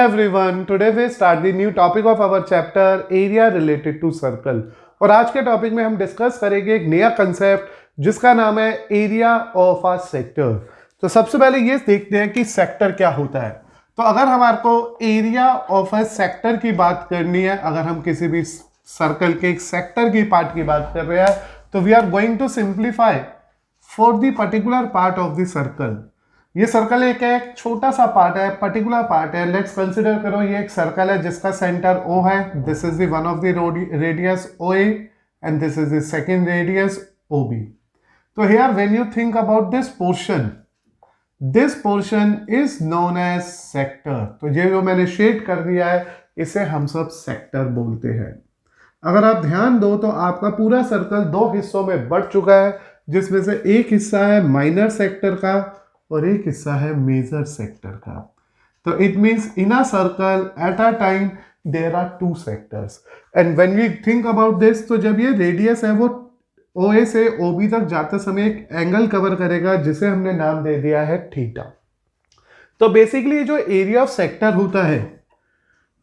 Everyone, today we start the new topic of our chapter area related to circle। और आज के topic में हम डिस्कस करेंगे एक नया कंसेप्ट जिसका नाम है एरिया ऑफ अ सेक्टर। तो सबसे पहले ये देखते हैं कि सेक्टर क्या होता है। तो अगर हमारे को एरिया ऑफ अ सेक्टर की बात करनी है, अगर हम किसी भी सर्कल के एक सेक्टर की पार्ट की बात कर रहे हैं, तो we are going to simplify for the particular part of the circle. ये सर्कल एक छोटा सा पार्ट है, पर्टिकुलर पार्ट है। लेट्स कंसिडर करो ये एक सर्कल है जिसका सेंटर O है। This is the one of the radius OA and this is the second radius OB। तो here when you think about this portion is known as sector. तो ये जो मैंने शेड कर दिया है इसे हम सब सेक्टर बोलते हैं। अगर आप ध्यान दो तो आपका पूरा सर्कल दो हिस्सों में बढ़ चुका है, जिसमें से एक हिस्सा है माइनर सेक्टर का और एक हिस्सा है मेजर सेक्टर का। तो it means in a circle at a time there are two sectors and when we think about this, तो जब ये रेडियस है वो OA से OB तक जाते समय एक एंगल कवर करेगा जिसे हमने नाम दे दिया है थीटा। तो बेसिकली जो एरिया ऑफ सेक्टर होता है,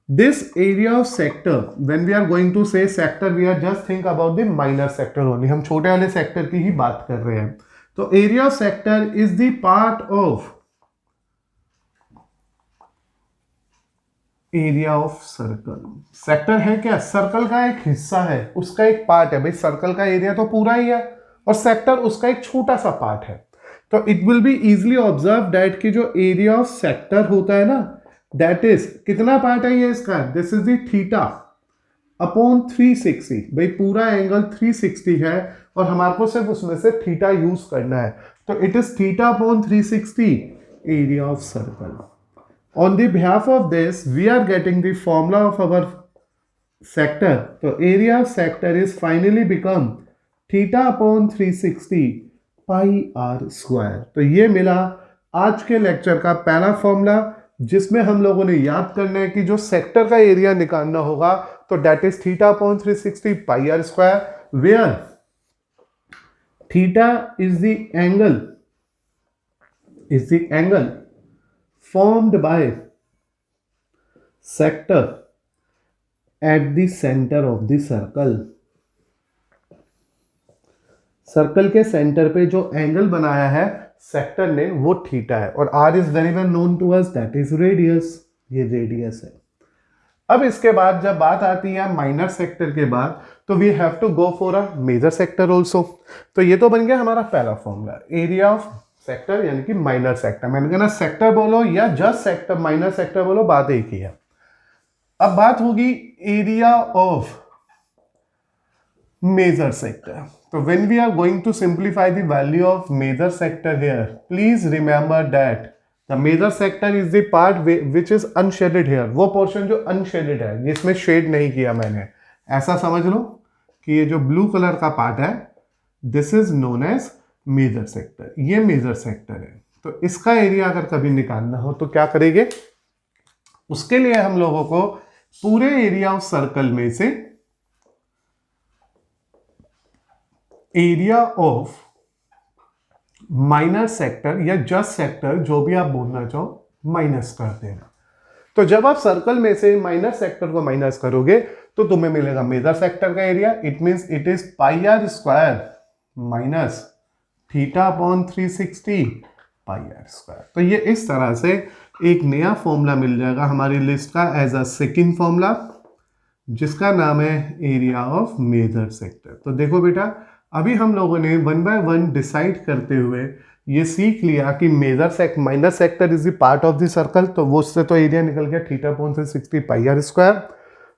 this area of sector when we are going to say sector, we are just think about the minor sector only. हम छोटे वाले सेक्टर की ही बात कर रहे हैं। तो area of sector is the part of area of circle. Sector है क्या? सर्कल का एक हिस्सा है, उसका एक पार्ट है। भाई सर्कल का एरिया तो पूरा ही है और सेक्टर उसका एक छोटा सा पार्ट है। तो it will be easily observe that कि जो एरिया ऑफ सेक्टर होता है ना, दैट इज कितना पार्ट है ये इसका, this is the theta upon 360। भाई पूरा एंगल 360 है और हमारे को सिर्फ उसमें से थीटा यूज करना है। तो it is theta upon 360 area of circle. On the behalf of this, we are getting the formula of our sector. So area of sector is finally become theta upon 360 pi r square। तो ये मिला आज के lecture का पहला formula, जिसमें हम लोगों ने याद करना है कि जो सेक्टर का एरिया निकालना होगा तो that is theta upon 360 pi are square, where theta is the angle formed by sector at the center of the circle। Circle के सेंटर पे जो एंगल बनाया है सेक्टर ने वो थीटा है और r is very well known to us, that is radius. ये रेडियस है। अब इसके बाद जब बात आती है माइनर सेक्टर के बाद, तो we have to go for a major sector also. तो ये तो बन गया हमारा पहला फॉर्मूला, एरिया ऑफ सेक्टर यानी कि माइनर सेक्टर। मैंने कहा ना सेक्टर बोलो या जस्ट सेक्टर, माइनर सेक्टर बोलो, बात एक ही है। अब बात होगी एरिया ऑफ मेजर सेक्टर। तो when we are going to simplify the value of major sector here, please remember that the major sector is the part which is unshaded here. वो portion जो अनशेडेड है, जिसमें shade नहीं किया मैंने, ऐसा समझ लो कि ये जो ब्लू कलर का पार्ट है this is known as major sector. ये मेजर सेक्टर है। तो इसका एरिया अगर कभी निकालना हो तो क्या करेंगे, उसके लिए हम लोगों को पूरे एरिया ऑफ सर्कल में से एरिया ऑफ माइनर सेक्टर या जस्ट सेक्टर, जो भी आप बोलना चाहो, माइनस कर देना। तो जब आप सर्कल में से माइनर सेक्टर को माइनस करोगे तो तुम्हें मिलेगा मेजर सेक्टर का area. It means it is pi are square minus theta upon 360 pi are square. तो ये इस तरह से एक नया फॉर्मूला मिल जाएगा हमारी लिस्ट का एज अ सेकंड फॉर्मूला, जिसका नाम है एरिया ऑफ मेजर सेक्टर। तो देखो बेटा, अभी हम लोगों ने वन बाय वन डिसाइड करते हुए ये सीख लिया कि minor sector is the part of the circle. तो वो उससे तो एरिया निकल गया theta upon 360 pi are square.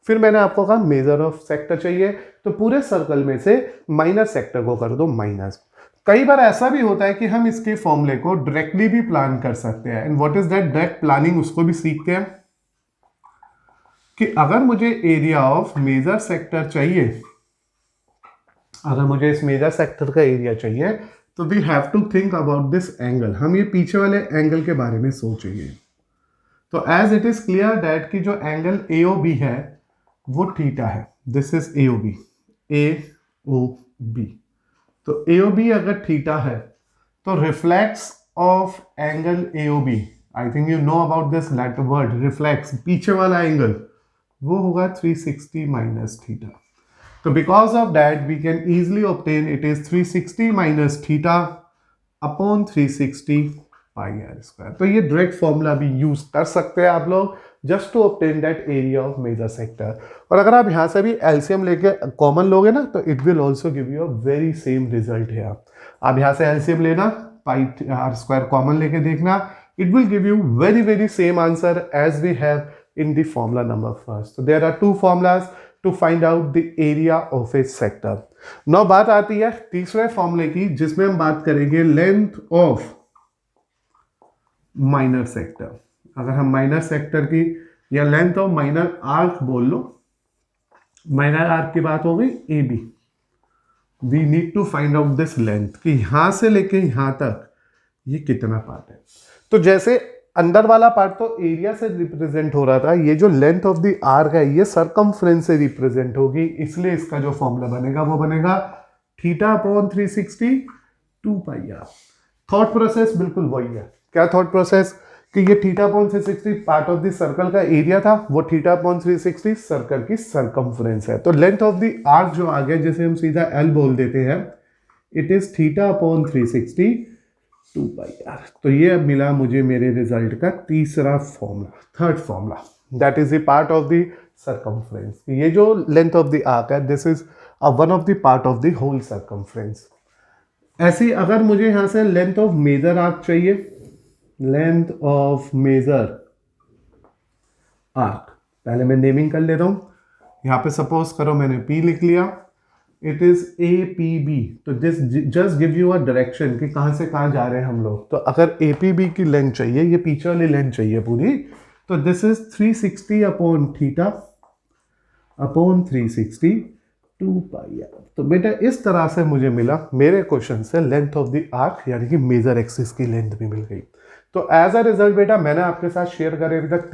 फिर मैंने आपको कहा मेजर ऑफ सेक्टर चाहिए, तो पूरे सर्कल में से माइनर सेक्टर को कर दो माइनस। कई बार ऐसा भी होता है कि हम इसके फॉर्मूले को डायरेक्टली भी प्लान कर सकते हैं, and what is that direct planning, उसको भी सीखते हैं कि अगर मुझे एरिया ऑफ मेजर सेक्टर चाहिए, अगर मुझे इस मेजर सेक्टर का एरिया चाहिए, तो we have to think about this angle. हम ये पीछे वाले एंगल के बारे में सोचेंगे। तो as it is clear that कि जो एंगल AOB है वो थीटा है। This is AOB। तो AOB अगर थीटा है तो reflex of angle AOB I think you know about this letter word reflex, पीछे वाला एंगल वो होगा 360 माइनस थीटा. तो because of that we can easily obtain it is 360 minus theta upon 360 pi are square. तो ये direct formula भी use कर सकते हैं आप लोग just to obtain that area of major sector. और अगर आप यहाँ से भी एलसीएम लेके कॉमन लोगे ना तो it will also give you a very same result है. आप यहाँ से एलसीएम लेना, पाई आर स्क्वायर कॉमन लेके देखना, it will give you very same answer as we have in the formula number first. So there are two formulas to find out the area of a sector. Now बात आती है तीसरे फॉर्मूले की जिसमें हम बात करेंगे लेंथ ऑफ माइनर सेक्टर. अगर हम माइनर सेक्टर की या लेंथ ऑफ माइनर आर्क बोल लो, माइनर आर्क की बात हो गई A B. We need to find out this length कि यहां से लेके यहां तक ये कितना पार्ट है. तो जैसे अंदर वाला पार्ट तो एरिया से रिप्रेजेंट हो रहा था, ये जो लेंथ ऑफ द आर्क है ये सरकमफ्रेंस से रिप्रेजेंट होगी, इसलिए इसका जो फॉर्मूला बनेगा वो बनेगा theta upon 360 2 pi r. Thought process बिल्कुल वही है. क्या थॉट प्रोसेस कि ये theta upon 360 part of the circle का एरिया था, वो थीटा अपॉन 360 सर्कल की सरकमफ्रेंस है. तो लेंथ ऑफ द आर्क जो आ गया जैसे हम सीधा एल बोल देते हैं, it is theta upon 360 2 pi r. तो ये अब मिला मुझे मेरे रिजल्ट का तीसरा formula, third formula, that is the part of the circumference. ये जो लेंथ ऑफ द आर्क है this is one of the part of the whole circumference. ऐसी अगर मुझे यहां से लेंथ ऑफ मेजर आर्क चाहिए, लेंथ ऑफ मेजर आर्क, पहले मैं नेमिंग कर लेता हूं. यहां पे सपोज करो मैंने P लिख लिया, इट इज APB. तो this just give you a direction कि कहां से कहां जा रहे हैं हम लोग. तो अगर APB की लेंथ चाहिए, ये पीछे वाली लेंथ चाहिए पूरी, तो this is 360 upon theta upon 360 2 pi r. तो बेटा इस तरह से मुझे मिला मेरे क्वेश्चन से लेंथ ऑफ द आर्क यानी कि मेजर एक्सिस की लेंथ भी मिल गई. तो एज अ रिजल्ट बेटा मैंने आपके साथ शेयर करे अभी तक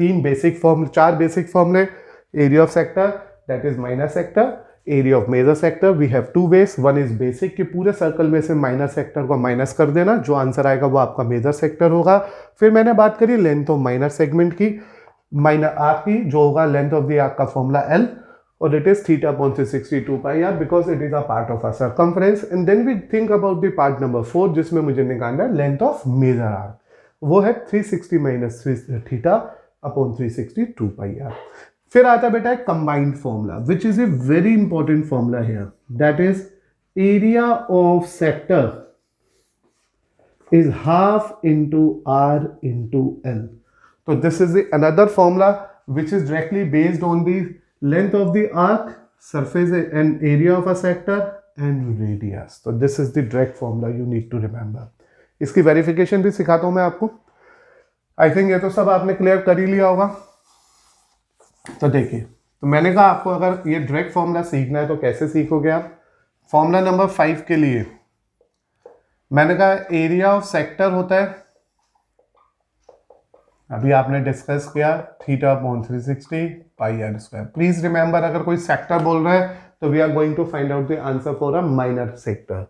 चार बेसिक फॉर्मूले. Area of sector that is minor sector, area of major sector we have two ways. One is basic कि पूरे सर्कल में से माइनर सेक्टर को माइनस कर देना, जो आंसर आएगा वो आपका मेजर सेक्टर होगा. फिर मैंने बात करी लेंथ ऑफ माइनर सेगमेंट की, माइनर आर्क की, जो होगा लेंथ ऑफ द आर्क का फॉर्मूला एल, और it is theta upon 360 2 pi r because it is a part of a circumference. And then we think about the part number 4 जिसमें मुझे निकालना है लेंथ ऑफ मेजर आर्क, वो है 360 minus theta upon 360 2 pi R. फिर आता बेटा है combined formula which is a very important formula here, that is area of sector is half into are into L. तो this is another formula which is directly based on the length of the arc, surface and area of a sector and radius. तो this is the direct formula you need to remember. इसकी verification भी सिखाता हूं मैं आपको. I think ये तो सब आपने क्लियर कर ही लिया होगा. तो देखिए, तो मैंने कहा आपको अगर ये डायरेक्ट फॉर्मूला सीखना है तो कैसे सीखोगे आप. फॉर्मूला नंबर 5 के लिए मैंने कहा एरिया ऑफ सेक्टर होता है, अभी आपने डिस्कस किया theta upon 360 pi are square. Please remember अगर कोई सेक्टर बोल रहा है तो we are going to find out the answer for a minor sector.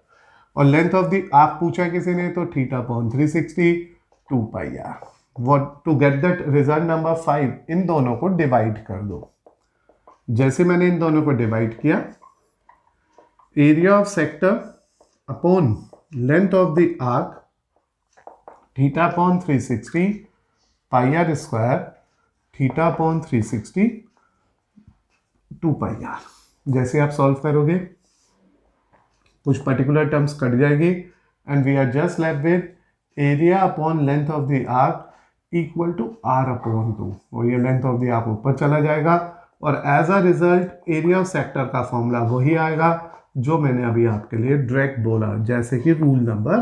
और लेंथ ऑफ द आर्क पूछा किसी ने तो theta upon 360 2 pi r. What to get that result number 5, इन दोनों को डिवाइड कर दो. जैसे मैंने इन दोनों को डिवाइड किया, area of sector upon length of the arc theta upon 360 pi are square theta upon 360 2 pi r. जैसे आप सॉल्व करोगे कुछ पर्टिकुलर टर्म्स कट जाएगी and we are just left with area upon length of the arc equal to r upon 2, और ये length of the arc ऊपर चला जाएगा और as a result area of sector का फॉर्मूला वही आएगा जो मैंने अभी आपके लिए डायरेक्ट बोला, जैसे कि रूल नंबर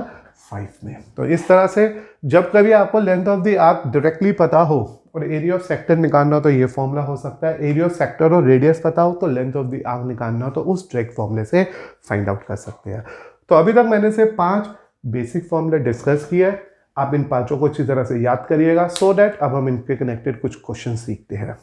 5 में. तो इस तरह से जब कभी आपको length of the arc directly पता हो और एरिया ऑफ सेक्टर निकालना हो तो ये फॉर्मूला हो सकता है. एरिया ऑफ सेक्टर और रेडियस पता हो तो लेंथ ऑफ द आर्क निकालना हो तो उस डायरेक्ट फॉर्मूले से फाइंड आउट कर सकते हैं. तो अभी तक मैंने से 5 बेसिक फॉर्मूले डिस्कस किया है. आप इन 5 को अच्छी तरह से याद करिएगा सो दैट अब हम इनके कनेक्टेड कुछ क्वेश्चन सीखते हैं.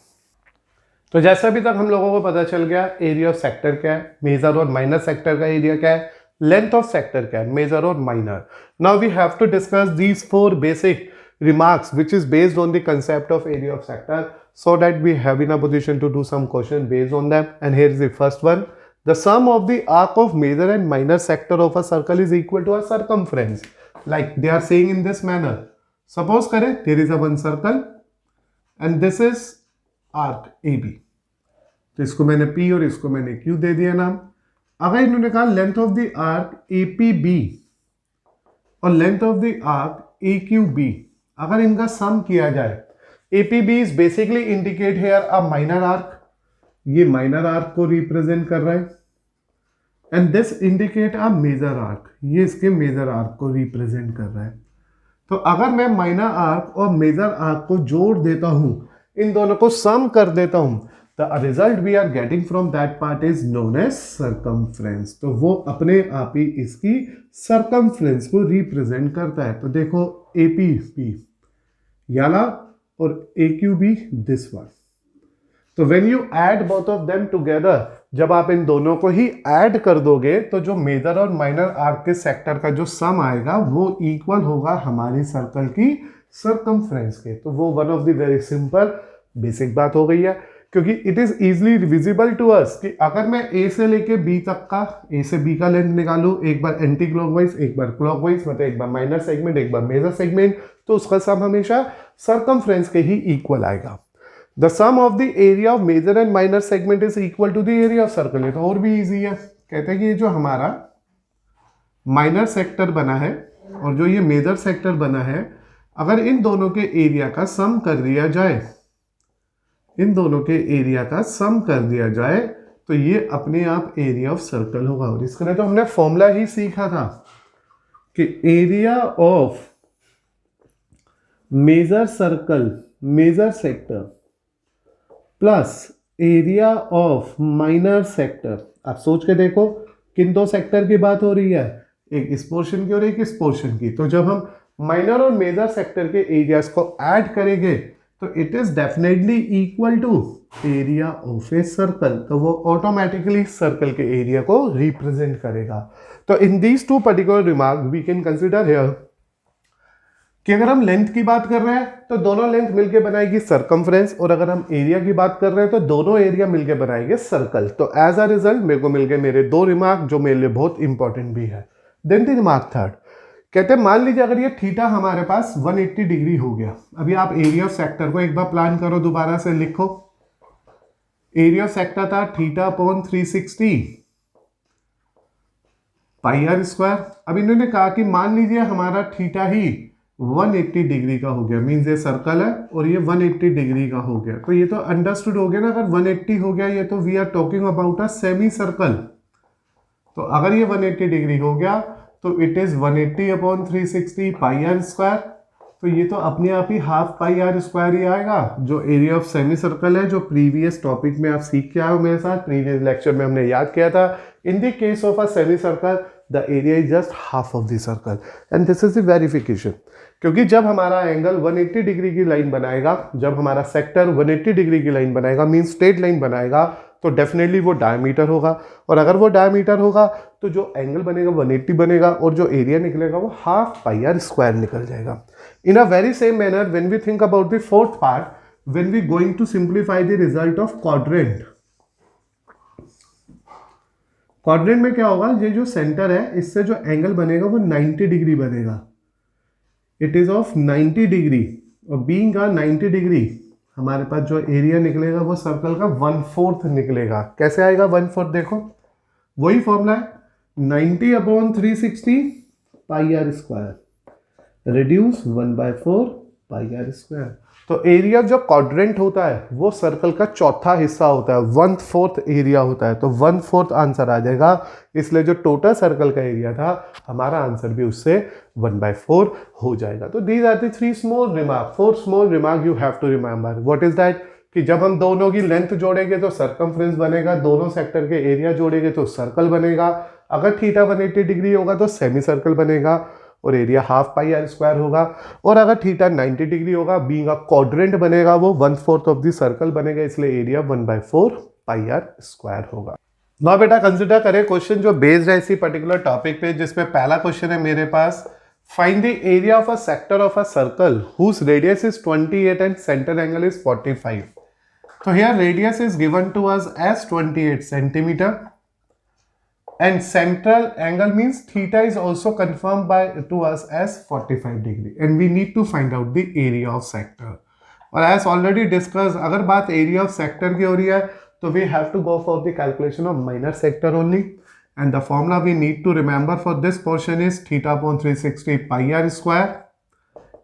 तो जैसे अभी तक हम लोगों को पता चल गया एरिया ऑफ सेक्टर क्या है, मेजर और माइनर सेक्टर का एरिया क्या है, लेंथ ऑफ सेक्टर क्या है, मेजर और minor. Now we have to discuss these 4 basic remarks which is based on the concept of area of sector, so that we have in a position to do some question based on them. And here is the first one. The sum of the arc of major and minor sector of a circle is equal to a circumference. Like they are saying in this manner. Suppose kare there is a one circle and this is arc AB. तो इसको मैंने P और इसको मैंने Q दे दिया नाम. अगर इन्होंने कहा length of the arc APB और length of the arc AQB, अगर इनका सम किया जाए, APB is basically indicate here a minor arc, ये माइनर आर्क को रिप्रेजेंट कर रहा है, and this indicate a major arc, ये इसके मेजर आर्क को रिप्रेजेंट कर रहा है. तो अगर मैं माइनर आर्क और मेजर आर्क को जोड़ देता हूं, इन दोनों को सम कर देता हूं, the result we are getting from that part is known as circumference. तो वो अपने आप ही इसकी circumference को represent करता है. तो देखो APB याला और AQB this one. तो when you add both of them together, जब आप इन दोनों को ही add कर दोगे तो जो मेजर और माइनर आर्क के सेक्टर का जो सम आएगा वो इक्वल होगा हमारी सर्कल की circumference के. तो वो one of the very simple basic बात हो गई है, क्योंकि it is easily visible to us कि अगर मैं ए से लेके बी तक का, ए से बी का लेंथ निकालूं, एक बार एंटी क्लॉकवाइज एक बार क्लॉकवाइज, मतलब एक बार माइनर सेगमेंट एक बार मेजर सेगमेंट, तो उसका सम हमेशा सर्कमफ्रेंस के ही इक्वल आएगा. The sum of the area of major and minor segment is equal to the area of circle. ये तो और भी ईजी है. कहते हैं कि ये जो हमारा माइनर सेक्टर बना है और जो ये मेजर सेक्टर बना है, अगर इन दोनों के एरिया का सम कर दिया जाए, इन दोनों के एरिया का सम कर दिया जाए, तो ये अपने आप एरिया ऑफ सर्कल होगा. और इसके लिए तो हमने फॉर्मूला ही सीखा था कि area of major circle, major sector plus area of minor sector. आप सोच के देखो किन दो सेक्टर की बात हो रही है, एक इस पोर्शन की और एक इस पोर्शन की. तो जब हम माइनर और मेजर सेक्टर के एरियाज को ऐड करेंगे तो it is definitely equal to area of a circle. तो वो ऑटोमेटिकली सर्कल के एरिया को रिप्रेजेंट करेगा. तो in these two particular remark we can consider here कि अगर हम लेंथ की बात कर रहे हैं तो दोनों लेंथ मिलके बनाएगी सर्कमफ्रेंस, और अगर हम एरिया की बात कर रहे हैं तो दोनों एरिया मिलके बनाएंगे सर्कल. तो एज अ रिजल्ट मेरे को मिल गए मेरे दो रिमार्क जो मेरे लिए बहुत इंपॉर्टेंट भी है. देन द रिमार्क थर्ड, कहते हैं मान लीजिए अगर ये थीटा हमारे पास 180 डिग्री हो गया. अभी आप एरिया ऑफ सेक्टर को एक बार प्लान करो, दोबारा से लिखो. एरिया ऑफ सेक्टर था theta upon 360 pi are square. अब इन्होंने कहा कि मान लीजिए हमारा थीटा ही 180 डिग्री का हो गया, मीन्स ये सर्कल है और ये 180 डिग्री का हो गया. तो ये तो अंडरस्टूड हो गया ना, अगर 180 हो गया ये तो we are talking about a semi circle. तो अगर ये 180 डिग्री हो गया तो it is 180 upon 360 pi are square. तो ये तो अपने आप ही हाफ पाई आर स्क्वायर ही आएगा, जो एरिया ऑफ सेमी सर्कल है, जो प्रीवियस टॉपिक में आप सीख के आए हो मेरे साथ. प्रीवियस लेक्चर में हमने याद किया था, in the case of a semi circle the area is just half of the circle. And this is the verification, क्योंकि जब हमारा एंगल 180 डिग्री की लाइन बनाएगा, जब हमारा सेक्टर 180 डिग्री की लाइन बनाएगा, मीन स्ट्रेट लाइन बनाएगा, तो डेफिनेटली वो डायमीटर होगा. और अगर वो डायमीटर होगा तो जो एंगल बनेगा 180 बनेगा और जो एरिया निकलेगा वो हाफ पाई आर स्क्वायर निकल जाएगा. In a very same manner when we think about the fourth part, when we going to simplify the result of quadrant. Quadrant में क्या होगा, ये जो सेंटर है इससे जो एंगल बनेगा वो 90 डिग्री बनेगा. इट इज ऑफ 90 डिग्री, और बीइंग का 90 डिग्री हमारे पास जो एरिया निकलेगा वो सर्कल का 1/4 निकलेगा. कैसे आएगा 1/4, देखो वही फॉर्मूला है, 90 upon 360 pi are square reduce 1/4 pi are square. तो एरिया जो क्वाड्रेंट होता है वो सर्कल का चौथा हिस्सा होता है, 1/4 एरिया होता है. तो 1/4 आंसर आ जाएगा. इसलिए जो टोटल सर्कल का एरिया था हमारा आंसर भी उससे 1/4 हो जाएगा. तो these are the 3 small remark, 4 small remark you have to remember. What is that, कि जब हम दोनों की लेंथ जोड़ेंगे तो सर्कमफ्रेंस बनेगा, दोनों सेक्टर के एरिया जोड़ेंगे तो सर्कल बनेगा. अगर थीटा 180 डिग्री होगा तो सेमी सर्कल बनेगा और area half pi are square होगा. और अगर थीटा 90 डिग्री होगा, बीइंग अ क्वाड्रेंट बनेगा, वो 1/4 ऑफ द सर्कल बनेगा, इसलिए एरिया 1/4 पाई आर स्क्वायर होगा. ना बेटा कंसिडर करें क्वेश्चन जो बेस्ड है इसी पर्टिकुलर टॉपिक पे, जिसमें पहला क्वेश्चन है मेरे पास Find the area of a sector of a circle whose radius is 28 and center angle is 45. So here radius is given to us as 28 centimeter and central angle means theta is also confirmed by to us as 45 degree and we need to find out the area of sector. और as already discussed, अगर बात area of sector की हो रही है तो we have to go for the calculation of minor sector only. And the formula we need to remember for this portion is theta upon 360 pi r square.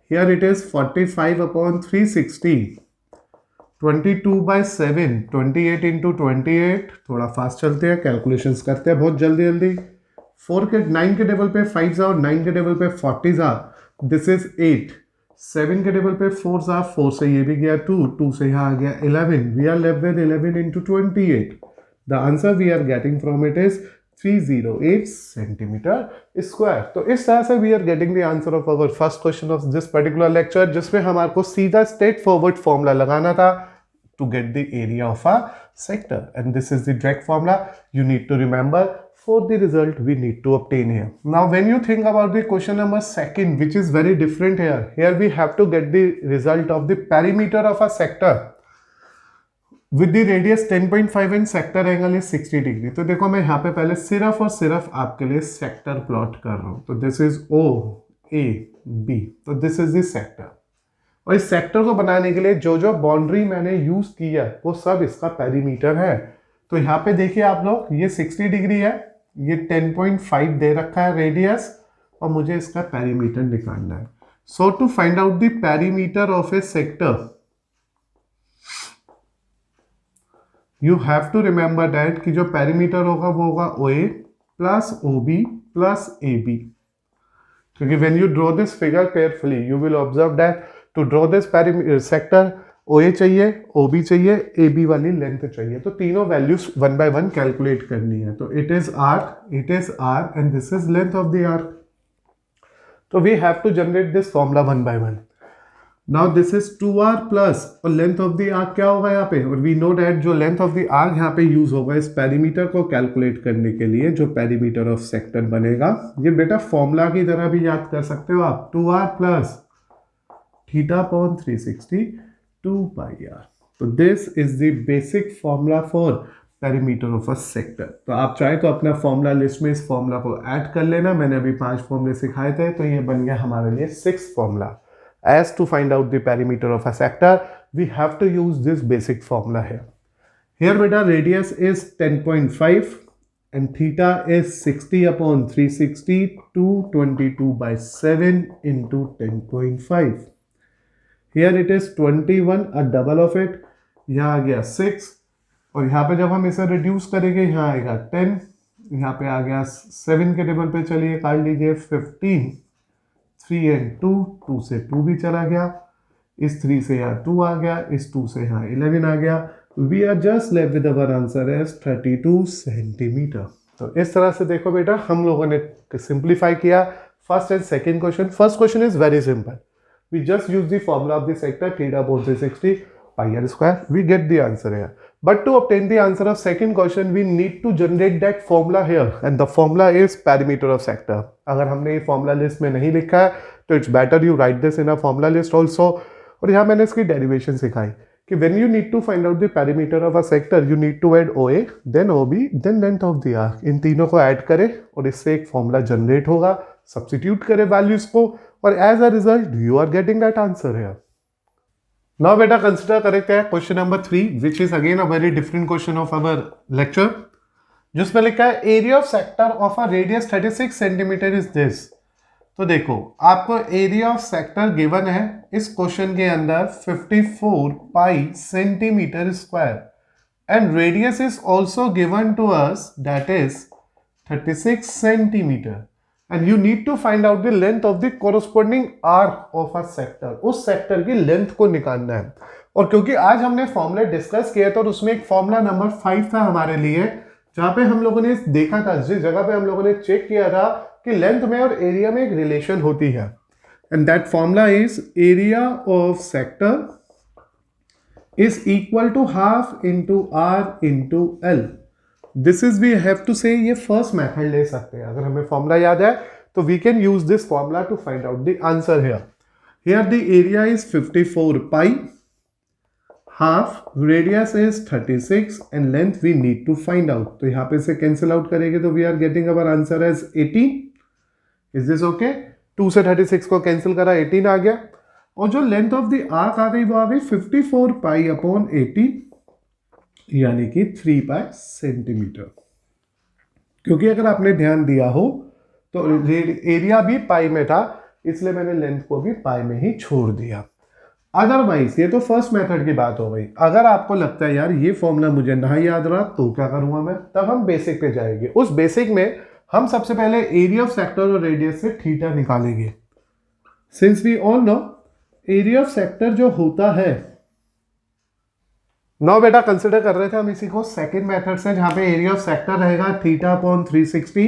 Here it is 45 upon 360. 22 by 7, 28 into 28. थोड़ा fast चलते हैं, calculations करते हैं बहुत जल्दी 4 के 9 के table पे 5 और 9 के टेबल पे 40 आ, दिस इज 8. 7 के टेबल पे 4 आ, 4 से ये भी गया 2, 2 से यहाँ आ गया 11. We are left with 11 into 28. The answer we are getting from it is 308 centimeter square. तो इस तरह से we are getting the answer of our first question of this particular lecture, जिसमें हमारे को सीधा straight forward formula लगाना था to get the area of a sector, and this is the direct formula you need to remember for the result we need to obtain here. Now when you think about the question number second, which is very different here we have to get the result of the perimeter of a sector with the radius 10.5 and sector angle is 60 degree. तो देखो मैं यहाँ पे पहले सिर्फ और सिर्फ आपके लिए सेक्टर प्लॉट कर रहा हूँ. तो this is O A B, तो दिस इज दिस सेक्टर. और इस सेक्टर को बनाने के लिए जो जो बाउंड्री मैंने यूज किया वो सब इसका पेरीमीटर है. तो यहाँ पे देखिए आप लोग, ये 60 डिग्री है, ये 10.5 दे रखा है रेडियस और मुझे इसका पेरीमीटर निकालना है. So to find out the perimeter of a sector you have to remember that कि जो पेरीमीटर होगा वो होगा O A plus O B plus A B. क्योंकि when you draw this figure carefully you will observe that to draw this sector O A चाहिए, O B चाहिए, A B वाली length चाहिए. तो तीनों वैल्यूज 1 by 1 कैलकुलेट करनी है. तो it is R and this is length of the arc. तो we have to generate this formula 1 by 1. Now this is 2r plus, और लेंथ ऑफ द आर्क क्या होगा यहाँ पे, और वी नो डैट जो लेंथ ऑफ द आर्क यहाँ पे यूज होगा इस पेरीमीटर को कैलकुलेट करने के लिए, जो पेरीमीटर ऑफ सेक्टर बनेगा, ये बेटा फॉर्मूला की तरह भी याद कर सकते हो आप. 2r plus theta upon 360 2 pi r. तो this is the basic formula for perimeter of a sector. तो आप चाहे तो अपना फॉर्मूला लिस्ट में इस फॉर्मूला को ऐड कर लेना. मैंने अभी 5 फॉर्मूले सिखाए थे, तो ये बन गया हमारे लिए 6th formula. As to find out the perimeter of a sector, we have to use this basic formula here. Here beta radius is 10.5 and theta is 60 upon 360 222 by 7 into 10.5. Here it is 21, a double of it. यहाँ आ गया 6 और यहाँ पे जब हम इसे reduce करेंगे यहाँ आएगा 10. यहाँ पे आ गया 7 के टेबल पे, चलिए काट लीजिए 15. 3 and 2, 2 से 2 भी चला गया, इस 3 से यहाँ 2 आ गया, इस 2 से यहाँ 11 आ गया. We are just left with our answer as 32 centimetre. तो इस तरह से देखो बेटा हम लोगों ने सिंप्लीफाई किया first and second question. First question is very simple. We just use the formula of the sector theta upon 360 pi r square. We get the answer here. But to obtain the answer of second question, we need to generate that formula here, and the formula is perimeter of sector. अगर हमने ये formula list में नहीं लिखा है तो it's better you write this in a formula list also. और यहाँ मैंने इसकी derivation सिखाई कि when you need to find out the perimeter of a sector, you need to add OA, then OB, then length of the arc. इन तीनों को add करें और इससे एक formula generate होगा. Substitute करें values को और as a result you are getting that answer here. Now beta consider करते हैं question number 3, which is again a very different question of our lecture, जिसमें लिखा है area of sector of a radius 36 centimetre is this. तो देखो आपको area of sector given है इस क्वेश्चन के अंदर 54 pi centimetre square and radius is also given to us that is 36 centimetre. And you need to find out the length of the corresponding arc of a sector. उस sector की length को निकालना है. और क्योंकि आज हमने फॉर्मूला डिस्कस किया था और उसमें एक फॉर्मूला नंबर 5 था हमारे लिए, जहां पे हम लोगों ने देखा था, जिस जगह पे हम लोगों ने चेक किया था कि लेंथ में और एरिया में एक रिलेशन होती है. And that formula is area of sector is equal to half into are into L. This is we have to say ये फर्स्ट मेथड ले सकते हैं. अगर हमें फॉर्मूला याद है तो we can use this formula to find out the answer here. Here the area is 54 pi, half, radius is 36 and length we need to find out. तो यहाँ पे से कैंसिल आउट करेंगे तो we are getting our answer as 18. Is this okay? 2 से 36 को cancel करा, 18 आ गया. और जो लेंथ ऑफ द आर्क आ गई वो आ गई 54 पाई अपॉन 80, यानी कि 3 पाई सेंटीमीटर. क्योंकि अगर आपने ध्यान दिया हो तो एरिया भी पाई में था, इसलिए मैंने लेंथ को भी पाई में ही छोड़ दिया. अदरवाइज ये तो फर्स्ट मेथड की बात हो गई. अगर आपको लगता है यार ये फॉर्मूला मुझे ना याद रहा तो क्या करूंगा मैं, तब हम बेसिक पे जाएंगे. उस बेसिक में हम सबसे पहले एरिया ऑफ सेक्टर और रेडियस से थीटा निकालेंगे. Since we all know area of sector जो होता है, नो बेटा कंसिडर कर रहे थे हम इसी को सेकंड मेथड से, जहां पे एरिया ऑफ सेक्टर रहेगा theta upon 360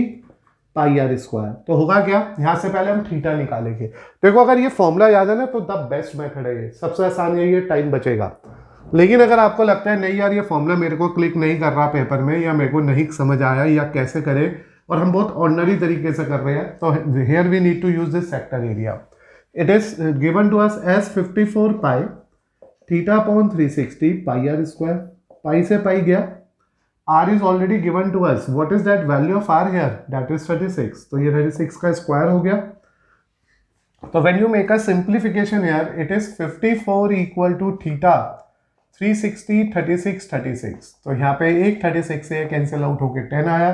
pi are square. तो होगा क्या, यहां से पहले हम थीटा निकालेंगे. देखो अगर ये फॉर्मूला याद है ना तो द बेस्ट मेथड है, ये सबसे आसान है, ये टाइम बचेगा. लेकिन अगर आपको लगता है नहीं यार ये फॉर्मूला मेरे को क्लिक नहीं कर रहा पेपर में, या मेरे को नहीं समझ आया या कैसे करें, और हम बहुत ऑर्डिनरी तरीके से कर रहे हैं, तो here we need to use this sector area. It is given to us as 54 pi theta upon 360 pi are square. Pi से पाई गया, r is already given to us. What is that value of r here? That is 36. तो ये 36 का square हो गया. तो when you make a simplification here, it is 54 equal to theta 360 36 36. तो यहाँ पे एक 36 से कैंसिल आउट होके 10 आया.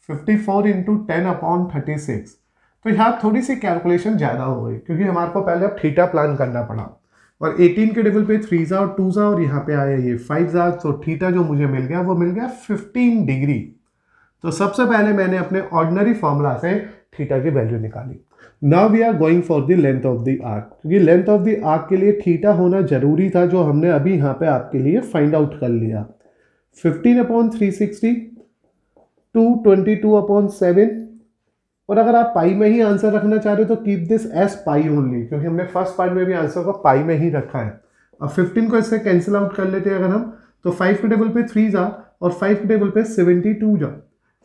54 इंटू 10 अपॉन 36. तो यहाँ थोड़ी सी कैलकुलेशन ज़्यादा हो गई क्योंकि हमारे को पहले अब थीटा प्लान करना पड़ा. और 18 के टेबल पे 3 और 2 और यहाँ पे आया ये 5 तो थीटा जो मुझे मिल गया वो मिल गया 15 डिग्री. तो सबसे पहले मैंने अपने ऑर्डिनरी फॉर्मूला से थीटा की वैल्यू निकाली. Now we are going for the length of the arc, क्योंकि लेंथ ऑफ द आर्क के लिए थीटा होना जरूरी था, जो हमने अभी यहाँ पे आपके लिए फाइंड आउट कर लिया. 15 अपॉन 360 222 अपॉन 7. और अगर आप पाई में ही आंसर रखना चाह रहे हो तो keep this S pi only, क्योंकि हमने फर्स्ट पार्ट में भी आंसर को पाई में ही रखा है. अब 15 को इससे कैंसिल आउट कर लेते हैं अगर हम, तो 5 के टेबल पे 3 जा और 5 के टेबल पे 72 जा,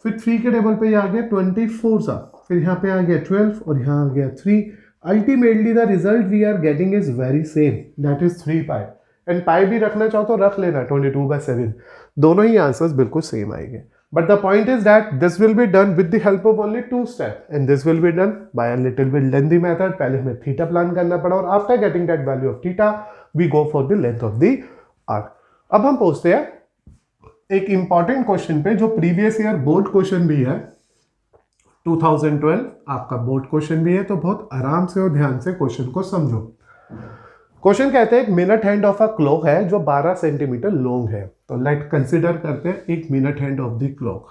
फिर 3 के टेबल पे आ गया 24 जा, फिर यहाँ पे आ गया 12 और यहाँ आ गया 3. Ultimately the result we are getting is very same, that is 3 pi. And pi भी रखना चाहो तो रख लेना 22/7. दोनों ही आंसर्स बिल्कुल सेम आएंगे. But the point is that this will be done with the help of only 2 steps, and this will be done by a little bit lengthy method. पहले हमें थीटा प्लान करना पड़ा और after getting that value of theta, we go for the length of the arc. अब हम पहुंचते हैं एक इंपॉर्टेंट क्वेश्चन पे जो प्रीवियस ईयर बोर्ड क्वेश्चन भी है, 2012 आपका बोर्ड क्वेश्चन भी है. तो बहुत आराम से और ध्यान से क्वेश्चन को समझो. क्वेश्चन कहते हैं एक minute hand of a clock है जो 12 सेंटीमीटर लॉन्ग है. तो लेट कंसिडर करते हैं एक minute hand of the clock.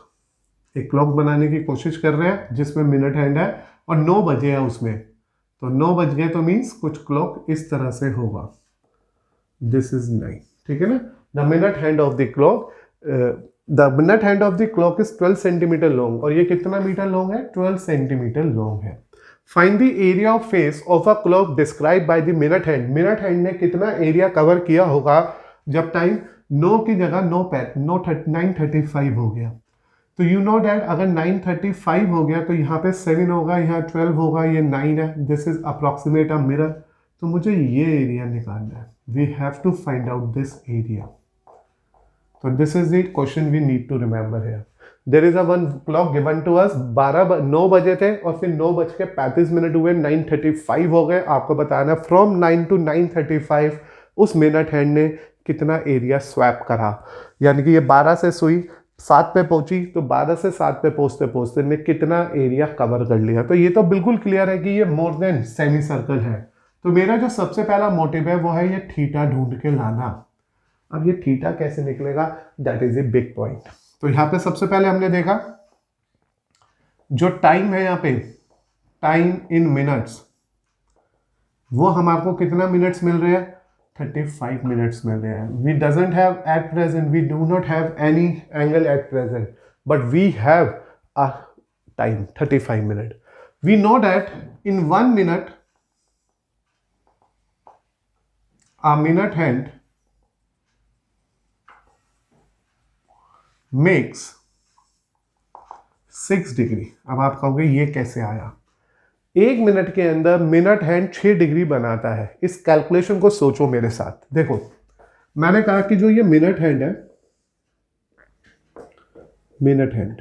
एक क्लॉक बनाने की कोशिश कर रहे हैं जिसमें मिनट हैंड है और 9 बजे है उसमें. तो 9 बज गए तो मीन्स कुछ क्लॉक इस तरह से होगा. दिस इज 9, ठीक है ना. The minute hand of the clock, the minute hand of the clock is 12 centimetre long. और ये कितना मीटर लॉन्ग है? 12 सेंटीमीटर लॉन्ग है. Find the area of face of a clock describe by the minute hand. Minute hand ने कितना area cover किया होगा जब टाइम 9 की जगह 9:35 हो गया. तो यू नो डैट अगर 9:35 हो गया तो यहाँ पे 7 होगा, यहाँ 12 होगा, ये 9 है. This is approximate a mirror. तो मुझे ये एरिया निकालना है. We have to find out this area. तो this is the question we need to remember here. There is a one clock given to us. 9 बजे थे और फिर 9:35 हुए, 9:35 हो गए. आपको बताना फ्रॉम 9 to 9:35 उस मिनट हैंड ने कितना एरिया स्वैप करा. यानी कि ये 12 से सुई 7 पे पहुंची, तो 12 से 7 पे पहुंचते पहुंचते ने कितना एरिया कवर कर लिया. तो ये तो बिल्कुल क्लियर है कि ये मोर देन सेमी सर्कल है. तो मेरा जो सबसे पहला मोटिव है वो है ये थीटा ढूंढ के लाना. अब ये थीटा कैसे निकलेगा, that is a big point. तो यहाँ पे सबसे पहले हमने देखा जो टाइम है, यहाँ पे टाइम इन मिनट्स, वो हमारे को कितना मिनट्स मिल रहे हैं? 35 मिनट्स मिल रहे हैं. We doesn't have at present, we do not have any angle at present, but we have a time 35 minute. We know that in 1 minute a minute hand makes 6 degree. अब आप कहोगे ये कैसे आया? 1 मिनट के अंदर मिनट हैंड 6 डिग्री बनाता है। इस कैलकुलेशन को सोचो मेरे साथ। देखो मैंने कहा कि जो ये मिनट हैंड है, मिनट हैंड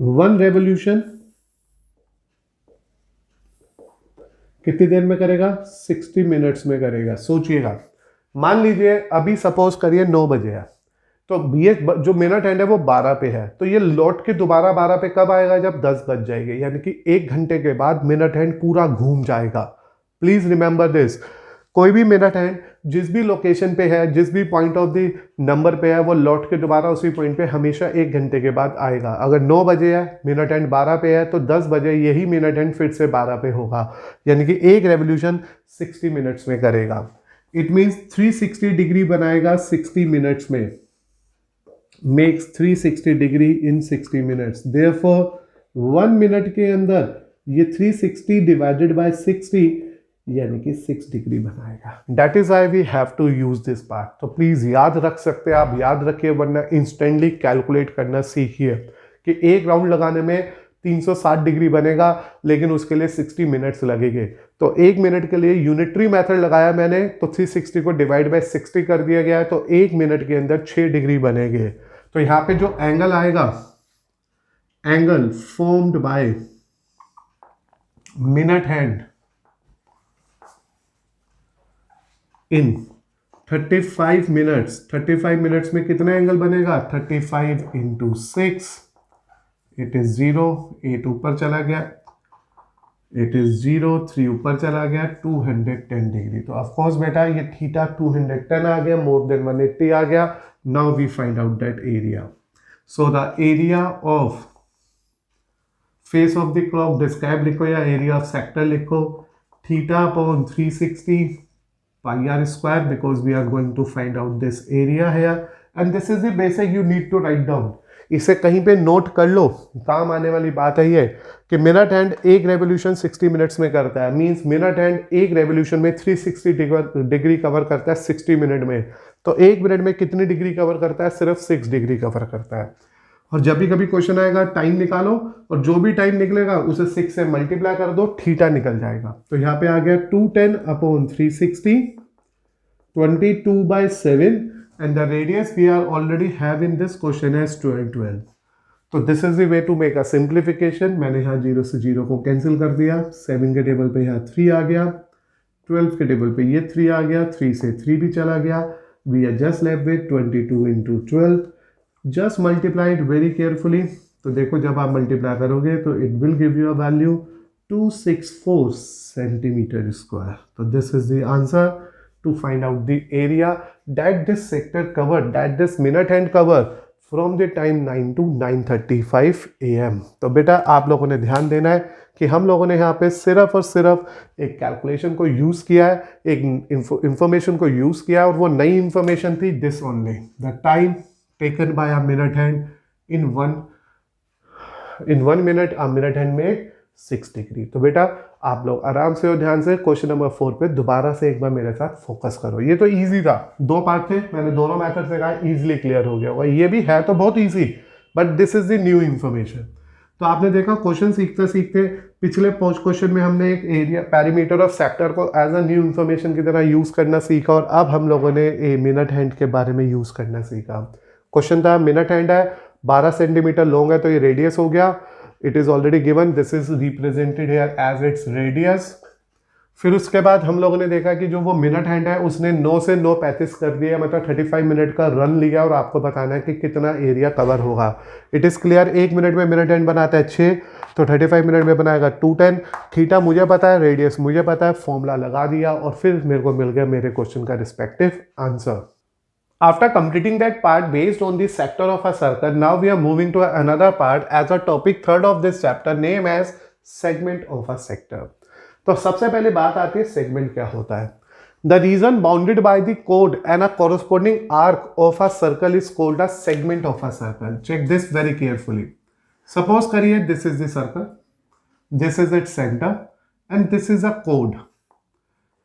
1 रेवोल्यूशन कितनी देर में करेगा? 60 मिनट्स में करेगा। सोचिएगा, मान लीजिए अभी सपोज करिए 9 बजे है, तो ये जो मिनट हैंड है वो 12 पे है, तो ये लौट के दोबारा 12 पे कब आएगा? जब 10 बज जाएंगे, यानी कि 1 घंटे के बाद मिनट हैंड पूरा घूम जाएगा। Please remember this. कोई भी मिनट हैंड जिस भी लोकेशन पे है, जिस भी पॉइंट ऑफ द नंबर पे है, वो लौट के दोबारा उसी पॉइंट पे हमेशा 1 घंटे के बाद आएगा। अगर 9 बजे है, मिनट हैंड 12 पे है, तो 10 बजे यही मिनट हैंड फिर से 12 पे होगा, यानी कि एक रेवोल्यूशन 60 मिनट्स में करेगा। इट मीन्स 360 डिग्री बनाएगा 60 मिनट्स में, makes 360 degree in 60 minutes. Therefore 1 minute के अंदर ये 360 डिवाइडेड बाय 60 यानी कि 6 डिग्री बनाएगा। That is I we have to use this part. तो प्लीज याद रख सकते हैं आप, याद रखिए, वरना इंस्टेंटली कैलकुलेट करना सीखिए कि एक राउंड लगाने में 360 डिग्री बनेगा, लेकिन उसके लिए 60 मिनट्स लगेंगे। तो 1 मिनट के लिए यूनिटरी मेथड लगाया मैंने, तो 360 को डिवाइड बाय 60 कर दिया गया है, तो 1 मिनट के अंदर 6 डिग्री बनेंगे। तो यहां पे जो एंगल आएगा, angle formed by minute hand in 35 minutes, 35 minutes में कितना एंगल बनेगा? 35 इंटू 6, इट इज 0, 8 ऊपर चला गया, इट इज 0, 3 ऊपर चला गया, 210 डिग्री। तो ऑफकोर्स बेटा ये थीटा 210 आ गया, मोर देन 180 आ गया। Now we find out that area. So the area of face of the clock describe लिखो या एरिया ऑफ सेक्टर लिखो, theta upon 360 pi r square, because we are going to find out this area here, and this is the basic you need to write down. इसे कहीं पे note कर लो, काम आने वाली बात है ये कि मिनट हैंड एक रेवोल्यूशन 60 मिनट्स में करता है। मींस मिनट हैंड एक रेवोल्यूशन में 360 डिग्री कवर करता है 60 मिनट में। तो एक मिनट में कितनी डिग्री कवर करता है? सिर्फ 6 डिग्री कवर करता है। और जब भी कभी क्वेश्चन आएगा टाइम निकालो, और जो भी टाइम निकलेगा उसे 6 से मल्टीप्लाई कर दो, थीटा निकल जाएगा। तो यहाँ पे आ गया 210 upon 360, 22/7, and the radius we are already have in this question as 12. तो this is the way to make a simplification। मैंने यहाँ 0 से 0 को कैंसिल कर दिया, 7 के टेबल पे यहाँ 3 आ गया, 12 के टेबल पे ये 3 आ गया, 3 से 3 भी चला गया। We are just left with 22 into 12। Just multiply it very carefully। तो देखो जब आप मल्टीप्लाई करोगे तो it will give you a value 264 centimetre square. तो this is the answer to find out the area that this sector covered, that this minute hand cover from the time 9 to 9:35 AM। तो बेटा आप लोगों ने ध्यान देना है कि हम लोगों ने यहाँ पे सिर्फ और सिर्फ एक कैलकुलेशन को यूज किया है, एक इंफॉर्मेशन को यूज किया है, और वो नई इंफॉर्मेशन थी, this only the time taken by a minute hand in one minute a minute hand में 6 डिग्री। तो बेटा आप लोग आराम से और ध्यान से क्वेश्चन नंबर 4 पे दोबारा से एक बार मेरे साथ फोकस करो। ये तो इजी था, 2 पार्ट थे, मैंने दोनों मेथड से कहा, इजीली क्लियर हो गया होगा। ये भी है तो बहुत easy, but this is the new information. तो आपने देखा क्वेश्चन सीखते सीखते पिछले क्वेश्चन में हमने एक एरिया पेरीमीटर ऑफ सेक्टर को एज अ न्यू इंफॉर्मेशन की तरह यूज करना सीखा, और अब हम लोगों ने मिनट हैंड के बारे में यूज करना सीखा। क्वेश्चन था मिनट हैंड है, 12 सेंटीमीटर लॉन्ग है, तो ये रेडियस हो गया। It is already given, this is represented here as its radius। फिर उसके बाद हम लोगों ने देखा कि जो वो मिनट हैंड है उसने 9 से 9:35 कर दिया, मतलब 35 मिनट का रन लिया, और आपको बताना है कि कितना एरिया कवर होगा। इट इज़ क्लियर, 1 मिनट में मिनट हैंड बनाता है 6, तो 35 मिनट में बनाएगा 210। थीटा मुझे पता है, रेडियस मुझे पता है, फॉर्मूला लगा दिया, और फिर मेरे को मिल गया मेरे क्वेश्चन का respective answer. After completing that part based on the sector of a circle, now we are moving to another part as a topic 3rd of this chapter, name as segment of a sector। तो सबसे पहले बात आती है segment क्या होता है। The region bounded by the chord and a corresponding arc of a circle is called a segment of a circle। Check this very carefully। Suppose करिए this is the circle, this is its center and this is a chord।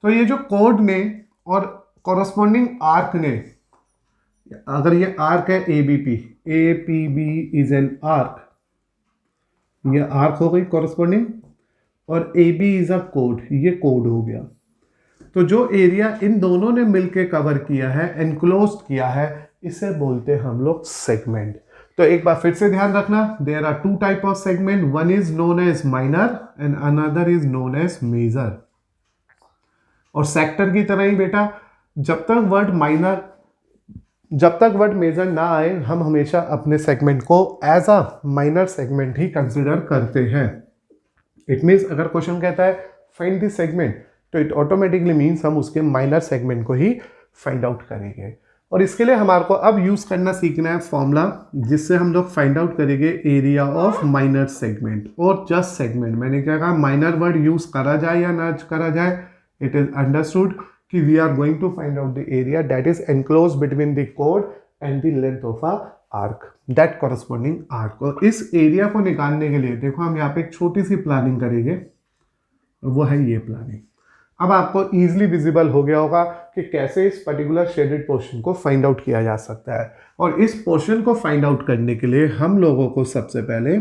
तो ये जो chord ने और corresponding arc ने, अगर ये arc है ABP, APB is an arc, ये आर्क हो गई कॉरस्पॉन्डिंग, और ए बी इज अ कोड, ये कोड हो गया। तो जो एरिया इन दोनों ने मिलके कवर किया है, एनक्लोज किया है, इसे बोलते हैं हम लोग सेगमेंट। तो एक बार फिर से ध्यान रखना, there are two type of segment, one is known as minor and another is known as major. और सेक्टर की तरह ही बेटा, जब तक वर्ड मेजर ना आए, हम हमेशा अपने सेगमेंट को एज अ माइनर सेगमेंट ही कंसिडर करते हैं। इट मीन्स अगर क्वेश्चन कहता है फाइंड द सेगमेंट, तो इट ऑटोमेटिकली मीन्स हम उसके माइनर सेगमेंट को ही फाइंड आउट करेंगे। और इसके लिए हमारे को अब यूज करना सीखना है फॉर्मूला, जिससे हम लोग फाइंड आउट करेंगे एरिया ऑफ माइनर सेगमेंट और जस्ट सेगमेंट। मैंने क्या कहा, माइनर वर्ड यूज करा जाए या ना करा जाए, इट इज अंडरस्टूड कि we are going to find out the area that is enclose between the कोड and the length of a arc, that corresponding arc. और इस एरिया को निकालने के लिए देखो हम यहाँ पे एक छोटी सी प्लानिंग करेंगे, वो है ये प्लानिंग। अब आपको इजीली विजिबल हो गया होगा कि कैसे इस पर्टिकुलर शेडेड पोर्शन को फाइंड आउट किया जा सकता है। और इस पोर्शन को फाइंड आउट करने के लिए हम लोगों को सबसे पहले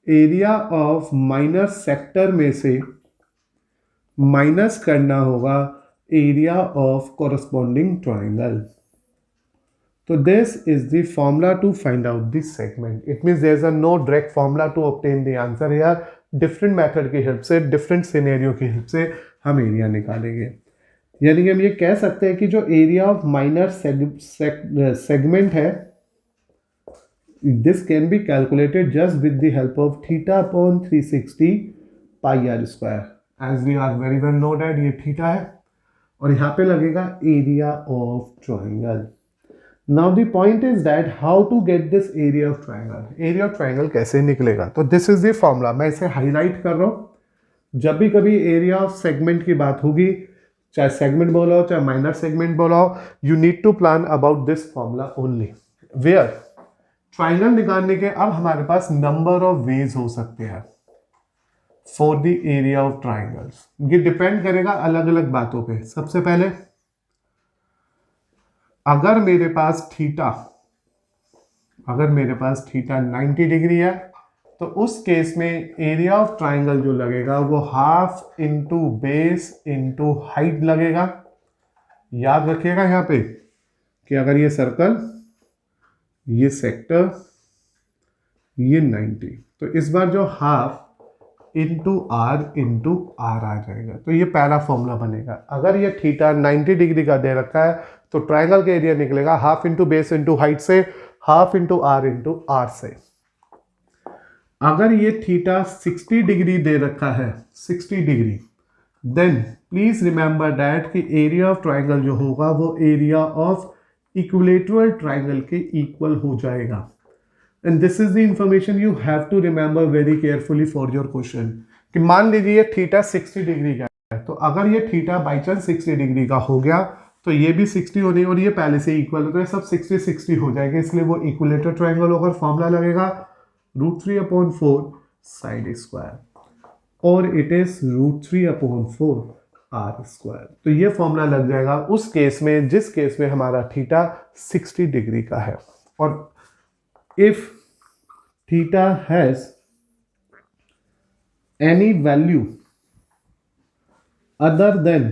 एरिया ऑफ माइनर सेक्टर में से माइनस करना होगा area of corresponding triangle. So this is the formula to find out this segment. It means there is a no direct formula to obtain the answer here. Different method की help से, different scenario की help से हम area निकालेंगे। यानी कि हम ये कह सकते हैं कि जो एरिया ऑफ माइनर सेगमेंट है, this can be calculated just with the help of theta upon 360 pi are square. As we are very well know that ये थीटा है, और यहाँ पे लगेगा area of triangle. Now the point is that how to get this area of triangle. Area of triangle कैसे निकलेगा? तो this is the formula. मैं इसे हाईलाइट कर रहा हूँ। जब भी कभी एरिया ऑफ सेगमेंट की बात होगी, चाहे सेगमेंट बोला हो चाहे माइनर सेगमेंट बोला हो, you need to plan about this formula only. Where triangle निकालने के अब हमारे पास नंबर ऑफ वेज हो सकते हैं for the area of triangles. ये डिपेंड करेगा अलग अलग बातों पे। सबसे पहले, अगर मेरे पास थीटा 90 डिग्री है, तो उस केस में एरिया ऑफ ट्राइंगल जो लगेगा वो half into base into height लगेगा। याद रखिएगा यहाँ पे कि अगर ये सर्कल, ये सेक्टर, ये 90, तो इस बार जो हाफ इंटू आर आ जाएगा। तो ये पहला फॉर्मूला बनेगा। अगर ये थीटा 90 डिग्री का दे रखा है, तो ट्राइंगल का एरिया निकलेगा half into base into height से, हाफ इंटू आर से। अगर ये थीटा 60 डिग्री दे रखा है, 60 degree, then please remember that कि एरिया ऑफ ट्राइंगल जो होगा वो एरिया ऑफ इक्विलेटरल ट्राइंगल के इक्वल हो जाएगा। And this is the information you have to remember very carefully for your question. कि मान लीजिए थीटा 60 डिग्री का है, तो अगर ये थीटा बाई चांस 60 डिग्री का हो गया, तो ये भी 60 होने और ये पहले से इक्वल है, तो ये सब 60-60 हो जाएगा, इसलिए वो इक्विलेटरल ट्राइंगल होकर फॉर्मूला लगेगा √3/4 साइड स्क्वायर, और इट इज √3/4 आर स्क्वायर। तो ये फॉर्मूला लग जाएगा उस केस में जिस केस में हमारा थीटा 60 डिग्री का है। और if theta has any value other than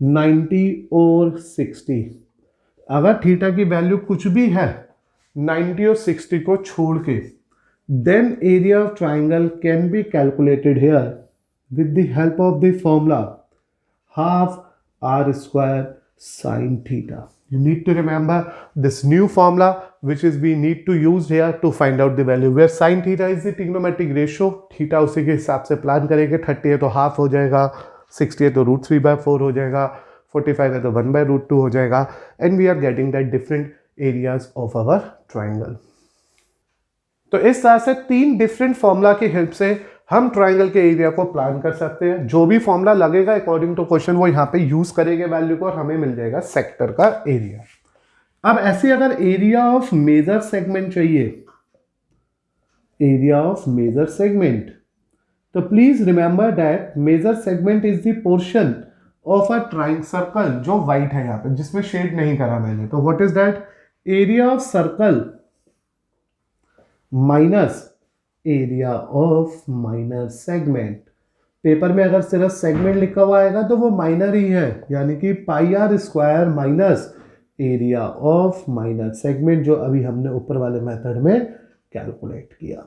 90 और 60, अगर थीटा की वैल्यू कुछ भी है 90 और 60 को छोड़ के, then area of triangle can be calculated here with the help of the formula half r square sin theta. You need to remember this new formula which is we need to use here to find out the value, where sin theta is the trigonometric ratio. Theta उसी के हिसाब से plan करेंगे। 30 है तो half हो जाएगा, 60 है तो √3/4 हो जाएगा, 45 है तो 1/√2 हो जाएगा, and we are getting that different areas of our triangle. तो इस तरह से 3 डिफरेंट फॉर्मूला की हेल्प से हम ट्राइंगल के एरिया को प्लान कर सकते हैं। जो भी फॉर्मूला लगेगा अकॉर्डिंग टू क्वेश्चन वो यहाँ पे यूज करेंगे वैल्यू को, और हमें मिल जाएगा सेक्टर का एरिया। अब ऐसे अगर एरिया ऑफ मेजर सेगमेंट चाहिए, एरिया ऑफ मेजर सेगमेंट, तो please remember that major segment is the portion of a triangle circle जो व्हाइट है यहाँ पे, जिसमें शेड नहीं करा मैंने। तो what is that? Area of circle minus area of minor segment. Paper में अगर सिर्फ सेगमेंट लिखा हुआ आएगा तो वो माइनर ही है, यानी कि pi are square minus area of minor segment, जो अभी हमने ऊपर वाले मेथड में कैलकुलेट किया।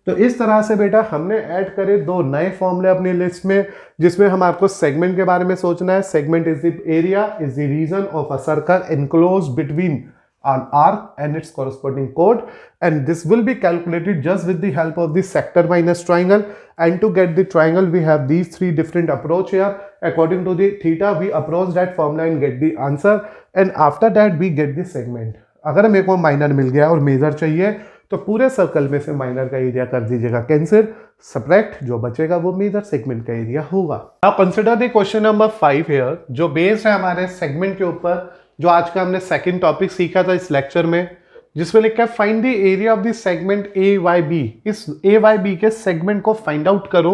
तो इस तरह से बेटा हमने ऐड करे दो नए फॉर्मूले अपनी लिस्ट में, जिसमें हम आपको सेगमेंट के बारे में सोचना है। Segment is the area, is the region of a circle enclosed between an arc and its corresponding chord, and this will be calculated just with the help of the sector minus triangle. And to get the triangle we have these three different approach here. According to the theta we approach that formula and get the answer, and after that we get the segment. अगर मेरे को minor मिल गया और major चाहिए तो पूरे circle में से माइनर का एरिया कर दीजिएगा कैंसिल, सब्ट्रैक्ट, जो बचेगा वो मेजर सेगमेंट का एरिया होगा। Now consider the question number 5 here, जो बेस्ड है हमारे सेगमेंट के ऊपर, जो आज का हमने सेकंड टॉपिक सीखा था इस लेक्चर में, जिसमें लिखा है find the area of the segment A Y B. इस ए वाई बी के सेगमेंट को फाइंड आउट करो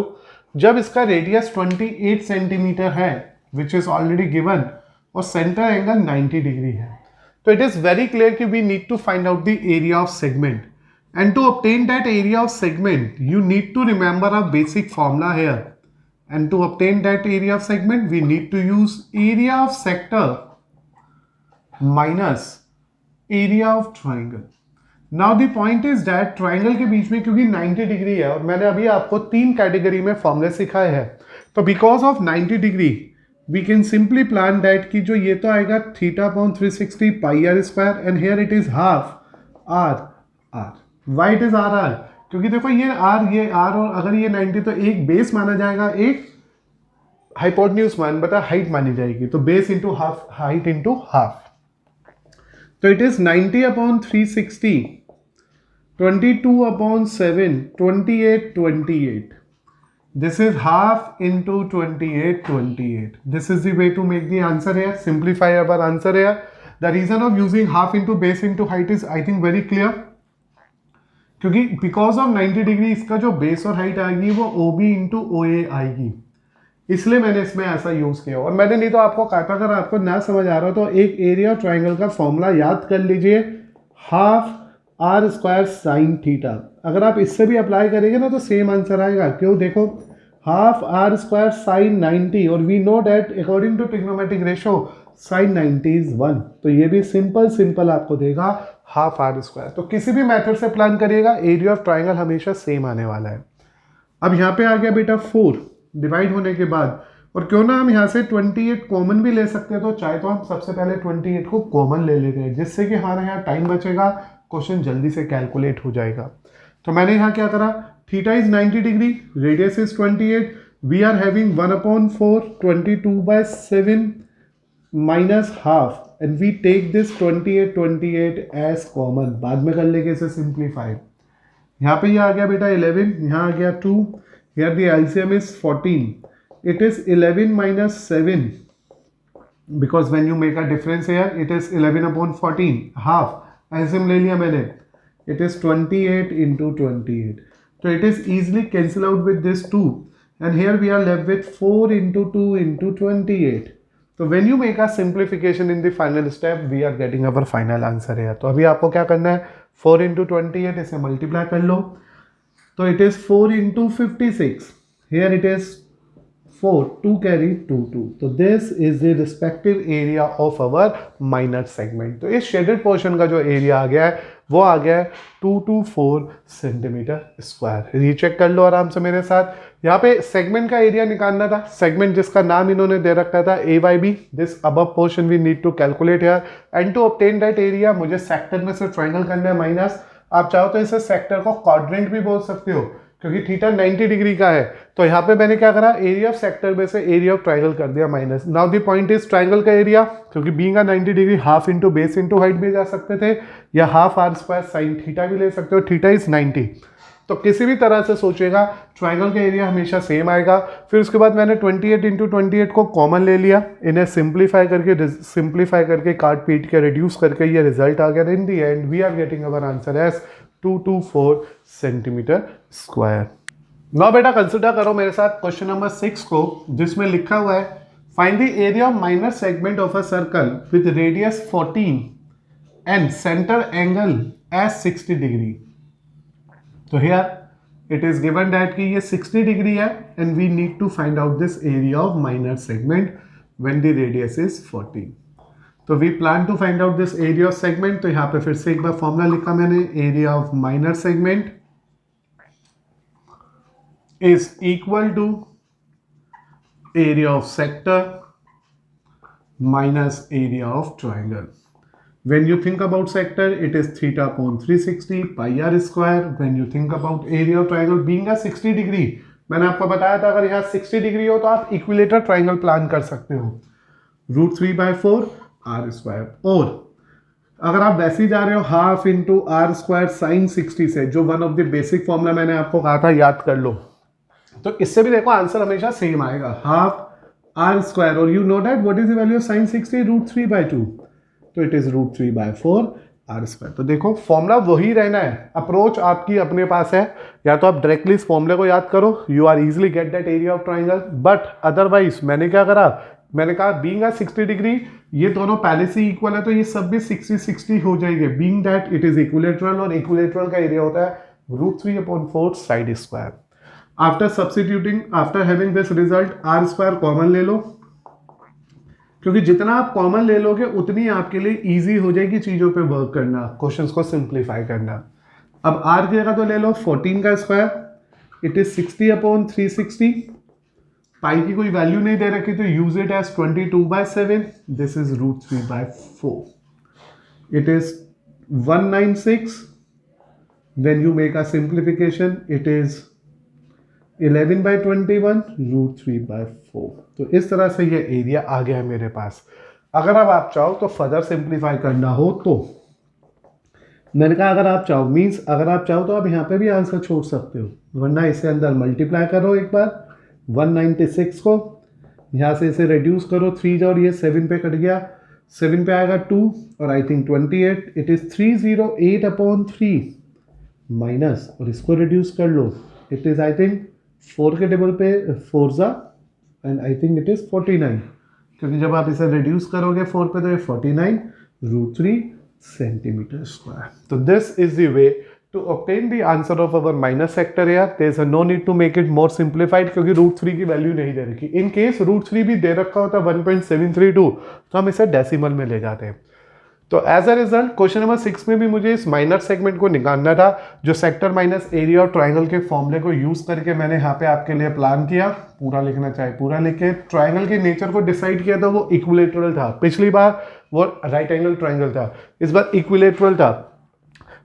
जब इसका रेडियस 28 सेंटीमीटर है, विच इज ऑलरेडी गिवन, और सेंटर एंगल 90 डिग्री है। तो इट इज वेरी क्लियर कि we need to find out the area of segment, and to obtain that area of segment you need to remember a basic formula here, and to obtain that area of segment we need to use area of sector minus area of triangle. Now the point is that triangle के बीच में क्योंकि 90 degree है, और मैंने अभी आपको 3 category में फॉर्मूले सिखाए हैं, तो because of 90 degree we can simply plan that कि जो ये तो आएगा theta upon 360 pi are square, and here it is half R R. Why it is R R? क्योंकि देखो ये आर और अगर ये 90 तो एक बेस माना जाएगा, एक हाइपोटेन्यूज मान बता हाइट मानी जाएगी, तो base into half, height into half. तो it is 90 upon 360, 22 upon 7, 28, 28. This is half into 28, 28. This is the way to make the answer here. Simplify our answer here. The reason of using half into base into height is I think very clear. क्योंकि because of 90 degree इसका जो base और height आएगी वो OB into OA आएगी, इसलिए मैंने इसमें ऐसा यूज किया। और मैंने नहीं तो आपको कहा था, अगर आपको ना समझ आ रहा तो एक एरिया ट्राइंगल का फॉर्मूला याद कर लीजिए, half R square sine theta. अगर आप इससे भी अप्लाई करेंगे ना तो सेम आंसर आएगा। क्यों? देखो हाफ आर स्क्वायर साइन 90, और we know that according to trigonometric ratio sine 90 is 1, तो ये भी सिंपल आपको देगा हाफ आर स्क्वायर। तो किसी भी मेथड से प्लान करिएगा एरिया ऑफ ट्राइंगल हमेशा सेम आने वाला है। अब यहाँ पे आ गया बेटा 4 डिवाइड होने के बाद, और क्यों ना हम यहाँ से 28 कॉमन भी ले सकते हैं, तो चाहे तो हम सबसे पहले 28 को कॉमन ले लेते हैं, जिससे कि हमारे यहाँ टाइम बचेगा, क्वेश्चन जल्दी से कैलकुलेट हो जाएगा। तो मैंने यहाँ क्या करा, theta is 90 degree, radius is 28, we are having 1/4, 22/7 minus half, and we take this 28 as common. बाद में कर लेंगे इसे सिंप्लीफाई। यहाँ पे ये आ गया बेटा 11, यहाँ आ गया 2, here the LCM is 14. It is 11 minus 7, because when you make a difference here it is 11 upon 14, half LCM ले लिया मैंने, it is 28 into 28, so it is easily cancel out with this 2, and here we are left with 4 into 2 into 28. So when you make a simplification in the final step we are getting our final answer here. तो अभी आपको क्या करना है, 4 into 28 इसे multiply कर लो, तो it is 4 into 56. Here it is 4, 2 carry 2, 2. So this is the respective area of our minor segment. तो इस शेडेड पोर्शन का जो एरिया आ गया है वो आ गया है 224 सेंटीमीटर स्क्वायर। रीचेक कर लो आराम से मेरे साथ। यहाँ पे सेगमेंट का एरिया निकालना था, सेगमेंट जिसका नाम इन्होंने दे रखा था AYB। This above portion we need to calculate here, and to obtain that area मुझे सेक्टर में से ट्राइंगल करना है माइनस। आप चाहो तो इसे सेक्टर को क्वाड्रेंट भी बोल सकते हो, क्योंकि थीटा 90 डिग्री का है। तो यहाँ पे मैंने क्या करा, एरिया ऑफ सेक्टर में से एरिया ऑफ ट्राइंगल कर दिया minus. Now the point is triangle का एरिया, क्योंकि being a 90 degree half into base into height भी जा सकते थे, या half R square sine theta भी ले सकते हो। थीटा इज 90, तो किसी भी तरह से सोचेगा ट्राइंगल का एरिया हमेशा सेम आएगा। फिर उसके बाद मैंने 28 into 28 को कॉमन ले लिया, इन्हें सिंप्लीफाई करके काट पीट के रिड्यूस करके ये रिजल्ट आ गया। In the end we are getting our answer as 224 centimetre square. Now बेटा कंसिडर करो मेरे साथ क्वेश्चन नंबर 6 को, जिसमें लिखा हुआ है find the area of minor segment of a circle with radius 14 and centre angle as 60 degree. तो here it is given that कि ये 60 डिग्री है and we need to find out this area of minor segment when the radius is 14. तो we plan to find out this area of segment. तो यहाँ पे फिर से एक बार फॉर्मूला लिखा मैंने, area of minor segment is equal to area of sector minus area of triangle. When you think about sector, it is theta upon 360 pi r square. When you think about area of triangle being a 60 degree, मैंने आपको बताया था अगर यहाँ 60 degree हो तो आप equilateral triangle plan कर सकते हो, √3/4 r स्क्वायर. और अगर आप वैसे ही जा रहे हो half into R square sine 60 से, जो one of the basic formula मैंने आपको कहा था याद कर लो, तो इससे भी देखो आंसर हमेशा सेम आएगा, हाफ आर स्क्वायर. और you know that what is the value of sine 60? √3/2. तो इट इज √3/4 आर स्क्वायर. तो देखो फॉर्मूला वही रहना है, अप्रोच आपकी अपने पास है. या तो आप डायरेक्टली इस फॉर्मूले को याद करो, you are easily get that area of triangle. But otherwise मैंने क्या करा, मैंने कहा बीइंग 60 डिग्री, ये दोनों पहले से इक्वल है तो ये सब भी 60-60 हो जाएंगे. Being that it is equilateral, और इक्विलेटरल का एरिया होता है √3/4 side square. After substituting, after having this result, R square common ले लो, क्योंकि जितना आप कॉमन ले लोगे उतनी आपके लिए इजी हो जाएगी चीजों पे वर्क करना, क्वेश्चंस को सिंप्लीफाई करना. अब आर की जगह तो ले लो 14 का स्क्वायर, इट इज 60/360. पाई की कोई वैल्यू नहीं दे रखी तो use it as 22/7. This is √3/4. It is 196. When you make a simplification it is 11/21 √3/4. तो इस तरह से ये एरिया आ गया है मेरे पास. अगर अब आप चाहो तो फर्दर सिंप्लीफाई करना हो तो मैंने कहा अगर आप चाहो मीन्स अगर आप चाहो तो आप यहाँ पे भी आंसर छोड़ सकते हो, वरना इसे अंदर मल्टीप्लाई करो एक बार 196 को, यहाँ से इसे रिड्यूस करो 3 और ये 7 पे कट गया, 7 पे आएगा 2 और I think 28. It is 308/3 minus, और इसको रिड्यूस कर लो, इट इज आई थिंक 4 के टेबल पे 4 ज़ा and I think it is 49, क्योंकि जब आप इसे रिड्यूस करोगे 4 पे तो ये 49 √3 सेंटीमीटर स्क्वायर. तो this is the way to obtain the answer of our minor sector. यार there is no need to make it more simplified, क्योंकि √3 की वैल्यू नहीं दे रखी. इन केस √3 भी दे रखा होता 1.732 तो हम इसे डेसिमल में ले जाते हैं. तो as a result question number 6 में भी मुझे इस माइनर सेगमेंट को निकालना था, जो सेक्टर माइनस एरिया और ट्राइंगल के फॉर्मूले को यूज करके मैंने यहाँ पे आपके लिए प्लान किया. पूरा लिखना चाहे पूरा लिखे. ट्राइंगल के नेचर को डिसाइड किया था, वो इक्विलेटरल था. पिछली बार वो राइट एंगल ट्राइंगल था, इस बार इक्विलेटरल था.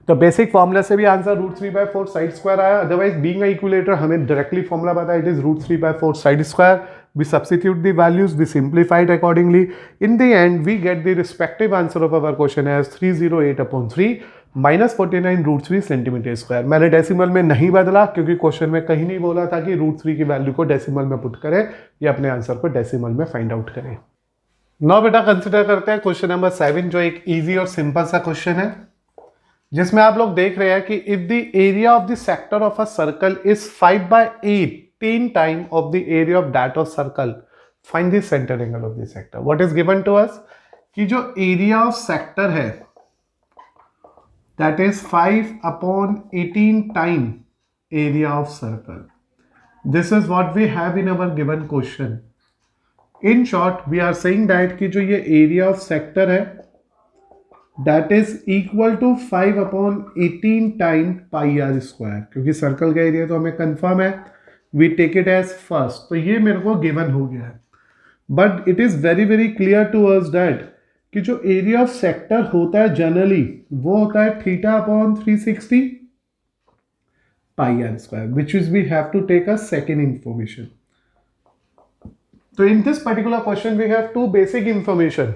तो बेसिक फॉर्मूला से भी आंसर √3/4 साइड स्क्वायर आया. अदरवाइज बीइंग अ इक्विलेटर हमें डायरेक्टली फॉर्मूला पता है, it is √3/4 side square. We substitute the values, we simplify it accordingly. In the end, we get the respective answer of our question as 308/3 minus 49 √3 centimetre square. मैंने decimal में नहीं बदला, क्योंकि question में कहीं नहीं बोला था कि √3 की वैल्यू को डेसिमल में पुट करें या अपने आंसर को डेसिमल में फाइंड आउट करें. नाउ बेटा कंसिडर करते हैं क्वेश्चन नंबर 7, जो एक इजी और सिंपल सा क्वेश्चन है, जिसमें आप लोग देख रहे हैं कि if the area of the sector of a circle is 5/18 time of the area of that of circle, find the centre angle of the sector. What is given to us कि जो एरिया ऑफ सेक्टर है that is 5/18 time area of circle. This is what we have in our given question. In short we are saying that कि जो ये area of sector है that is equal to 5/18 time pi are square, क्योंकि circle का area तो हमें confirm है, we take it as first. तो ये मेरे को गिवन हो गया है. But it is very very clear to us that कि जो एरिया ऑफ सेक्टर होता है जनरली वो होता है θ/360 pi are square, which is we have to take a second information. तो in this particular question we have 2 basic information.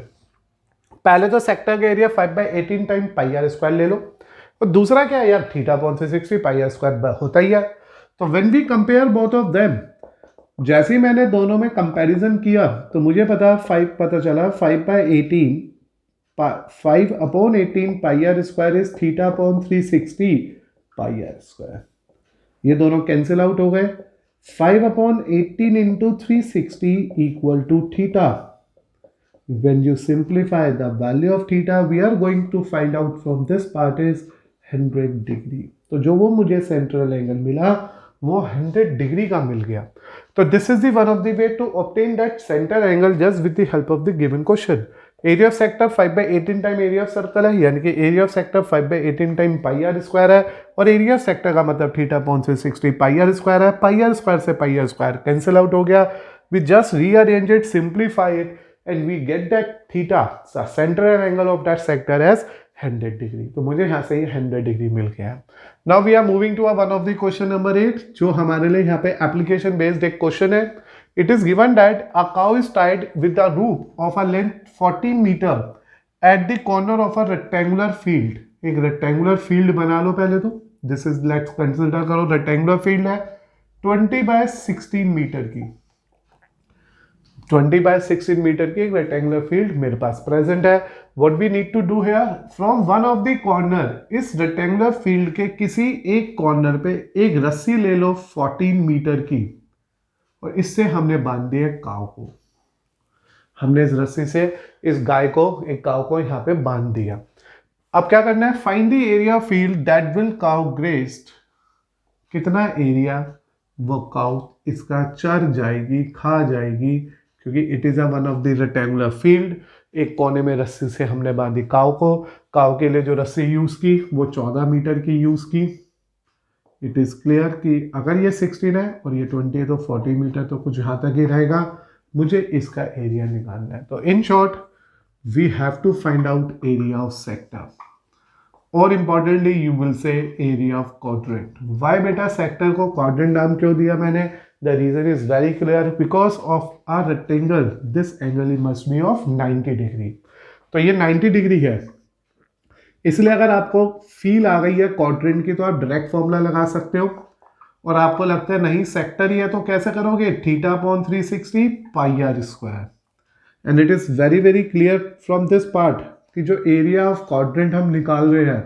पहले तो सेक्टर का area 5/18 time pi are square ले लो, और दूसरा क्या है यार, θ/360 पाई आर स्क्वायर होता ही है. तो when we compare both of them, जैसे ही मैंने दोनों में कंपैरिजन किया तो मुझे पता चला 5/18 pi are square is θ/360 pi are square. ये दोनों कैंसिल आउट हो गए. 5/18 into 360 equal to θ. When you simplify the value of θ, we are going to find out from this part is 100 degree. तो जो वो मुझे सेंट्रल एंगल मिला वो 100 डिग्री का मिल गया। तो this is the one of the way to obtain that centre angle just with the help of the given question. Area of sector 5/18 time area of circle है, यानी कि area of sector 5/18 time pi are square है, और area of sector का मतलब theta upon 360 pi are square है। Pi are square से pi are square cancel out हो गया। We just rearrange it, simplify it, and we get that theta central angle of that sector as 100 degree. तो मुझे यहाँ से ये 100 degree मिल गया है। Now we are moving to one of the question number 8, जो हमारे लिए यहाँ पे एप्लीकेशन बेस्ड एक क्वेश्चन है। It is given that a cow is tied with a rope of a length 14 meter at the corner of a rectangular field. एक rectangular field बना लो पहले तो। This is, let's consider करो rectangular field है 20/16 metre की। 20/16 metre की एक rectangular field मेरे पास present है। What we need to do here, from one of the corner, इस rectangular field के किसी एक corner पे एक रस्सी ले लो 14 मीटर की, और इससे हमने बांध दिया काव को। हमने इस रस्सी से इस गाय को, एक काव को यहाँ पे बांध दिया। अब क्या करना है, find the area field that will काव ग्रेस्ड। कितना एरिया वो काव इसका चर जाएगी, खा जाएगी, क्योंकि it is a one of the rectangular field. एक कोने में रस्सी से हमने बांधी काव को। काव के लिए जो रस्सी यूज की वो 14 मीटर की यूज की। इट इज क्लियर कि अगर ये 16 है और ये 20 है तो 40 मीटर तो कुछ यहाँ तक ही रहेगा। मुझे इसका एरिया निकालना है। तो in short we have to find out area of sector, और importantly you will say area of quadrant. Why बेटा सेक्टर को क्वाड्रेंट नाम क्यों दिया मैंने? The reason is very clear, because of a rectangle this angle must be of 90 degree. तो ये 90 degree है, इसलिए अगर आपको फील आ गई है क्वाड्रेंट की तो आप डायरेक्ट फॉर्मूला लगा सकते हो। और आपको लगता है नहीं सेक्टर ही है तो कैसे करोगे? Theta upon 360 pi are square. And it is very very clear from this part कि जो एरिया ऑफ क्वाड्रेंट हम निकाल रहे हैं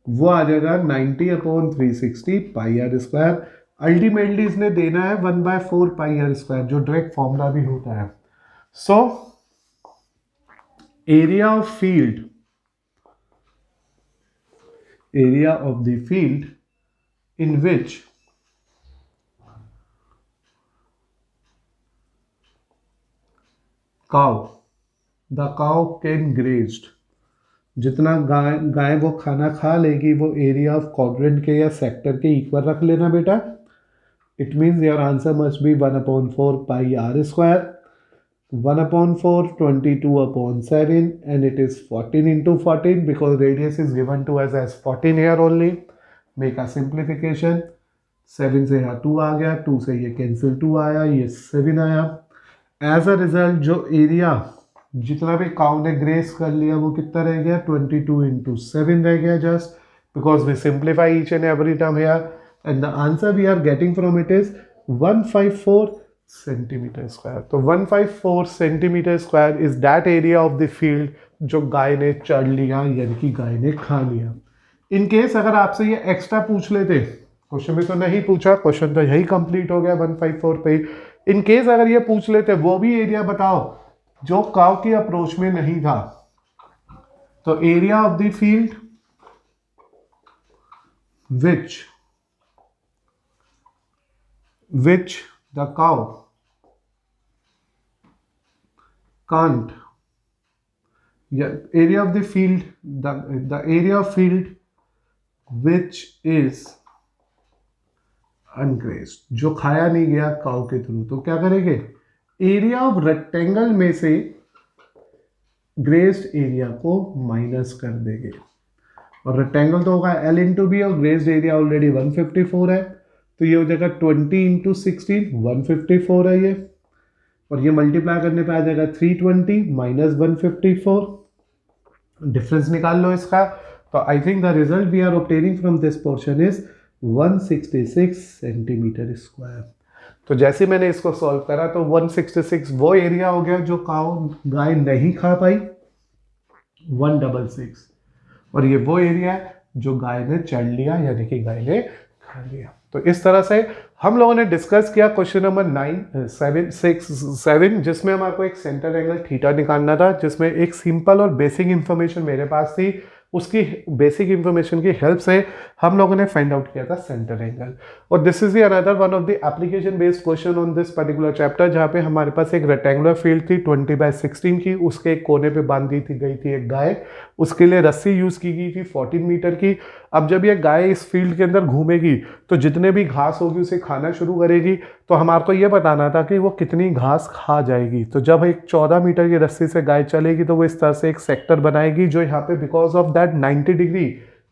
वो आ जाएगा 90 upon 360 pi are square. Ultimately इसने देना है 1/4 पाई आर स्क्वायर, जो डायरेक्ट फॉर्मूला भी होता है। So area of field, area of the field in which the cow can grazed, जितना गाय वो खाना खा लेगी वो एरिया ऑफ क्वाड्रेंट के या सेक्टर के इक्वल रख लेना बेटा। It means your answer must be 1/4 pi are square, 1/4 22/7, and it is 14 into 14 because radius is given to us as 14 here only. Make a simplification, 7 से यहाँ 2 आ गया, 2 से ये कैंसिल 2 आया, ये 7 आया। एज अ रिजल्ट जो एरिया जितना भी काउ ने ग्रेस कर लिया वो कितना रह गया? 22 into 7 रह गया, just because we simplify each and every term here, and the answer we are getting from it is 154 centimetre square. तो 154 centimetre square is that area of the field जो गाय ने चढ़ लिया, यानी कि गाय ने खा लिया। इन केस अगर आपसे ये एक्स्ट्रा पूछ लेते, क्वेश्चन में तो नहीं पूछा, क्वेश्चन तो यही कंप्लीट हो गया 154 पे। इन केस अगर ये पूछ लेते वो भी एरिया बताओ जो काव की अप्रोच में नहीं था, तो area of the field which the cow can't, area of the field, the area of field which is ungrazed, जो खाया नहीं गया काउ के थ्रू, तो क्या करेंगे? एरिया ऑफ रेक्टेंगल में से ग्रेस्ड एरिया को माइनस कर देंगे, और रेक्टेंगल तो होगा L इंटू बी, और ग्रेस्ड एरिया ऑलरेडी 154 है, तो ये हो जाएगा 20 इंटू 16, 154 है ये, और ये मल्टीप्लाई करने पे आ जाएगा 320 माइनस 154, डिफरेंस निकाल लो इसका। तो I think the result we are obtaining from this portion is 166 centimetre square. तो जैसे मैंने इसको सॉल्व करा तो 166 वो एरिया हो गया जो गाय नहीं खा पाई, 166, और ये वो एरिया है जो गाय ने चढ़ लिया, यानी कि गाय ने खा लिया। तो इस तरह से हम लोगों ने डिस्कस किया क्वेश्चन नंबर 9, 7, 6, 7, जिसमें हमारे को एक सेंटर एंगल थीटा निकालना था, जिसमें एक सिंपल और बेसिक इंफॉर्मेशन मेरे पास थी उसकी बेसिक इंफॉर्मेशन की हेल्प से हम लोगों ने फाइंड आउट किया था सेंटर एंगल। और this is another one of the application based question on this particular chapter, जहाँ पे हमारे पास एक रेक्टेंगुलर फील्ड थी 20/16 की, उसके एक कोने पे बांधी थी गई थी एक गाय, उसके लिए रस्सी यूज की गई थी 14 मीटर की। अब जब ये गाय इस फील्ड के अंदर घूमेगी तो जितने भी घास होगी उसे खाना शुरू करेगी, तो हमारे को ये बताना था कि वो कितनी घास खा जाएगी। तो जब एक 14 मीटर की रस्सी से गाय चलेगी तो वो इस तरह से एक सेक्टर बनाएगी, जो यहाँ पे बिकॉज ऑफ दैट 90 डिग्री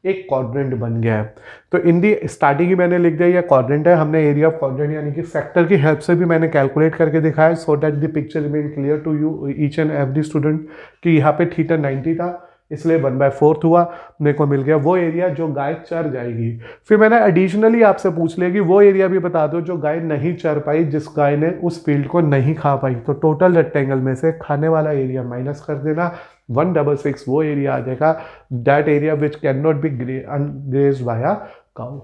एक क्वाड्रेंट बन गया है। तो इन दी स्टार्टिंग ही मैंने लिख दिया ये क्वाड्रेंट है, हमने एरिया ऑफ क्वाड्रेंट यानी कि सेक्टर की हेल्प से भी मैंने कैलकुलेट करके दिखाया, so that the picture remain clear to you each and every student कि यहाँ पे थीटा 90 था, इसलिए 1/4 हुआ, मेरे को मिल गया वो एरिया जो गाय चर जाएगी। फिर मैंने एडिशनली आपसे पूछ लिया कि वो एरिया भी बता दो जो गाय नहीं चर पाई, जिस गाय ने उस फील्ड को नहीं खा पाई। तो टोटल रेक्टेंगल में से खाने वाला एरिया माइनस कर देना, 166 वो एरिया आ जाएगा, that area which can not be grazed by a cow.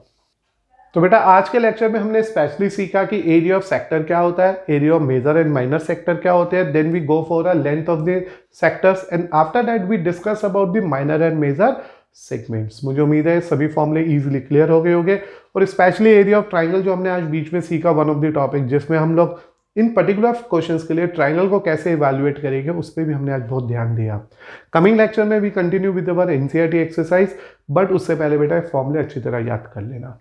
तो बेटा आज के लेक्चर में हमने स्पेशली सीखा कि एरिया ऑफ सेक्टर क्या होता है, area of major and minor sector क्या होते हैं, then we go for a length of the sectors and after that we discuss about the minor and major segments. मुझे उम्मीद है सभी फॉर्मूले इजीली क्लियर हो गए होंगे। और स्पेशली एरिया ऑफ ट्राइंगल जो हमने आज बीच में सीखा, वन ऑफ द टॉपिक जिसमें हम लोग इन पर्टिकुलर क्वेश्चंस के लिए ट्राइंगल को कैसे इवैल्यूएट करेंगे उस पर भी हमने आज बहुत ध्यान दिया। कमिंग लेक्चर में we continue with our NCERT exercise, but उससे पहले बेटा फॉर्मूले अच्छी तरह याद कर लेना।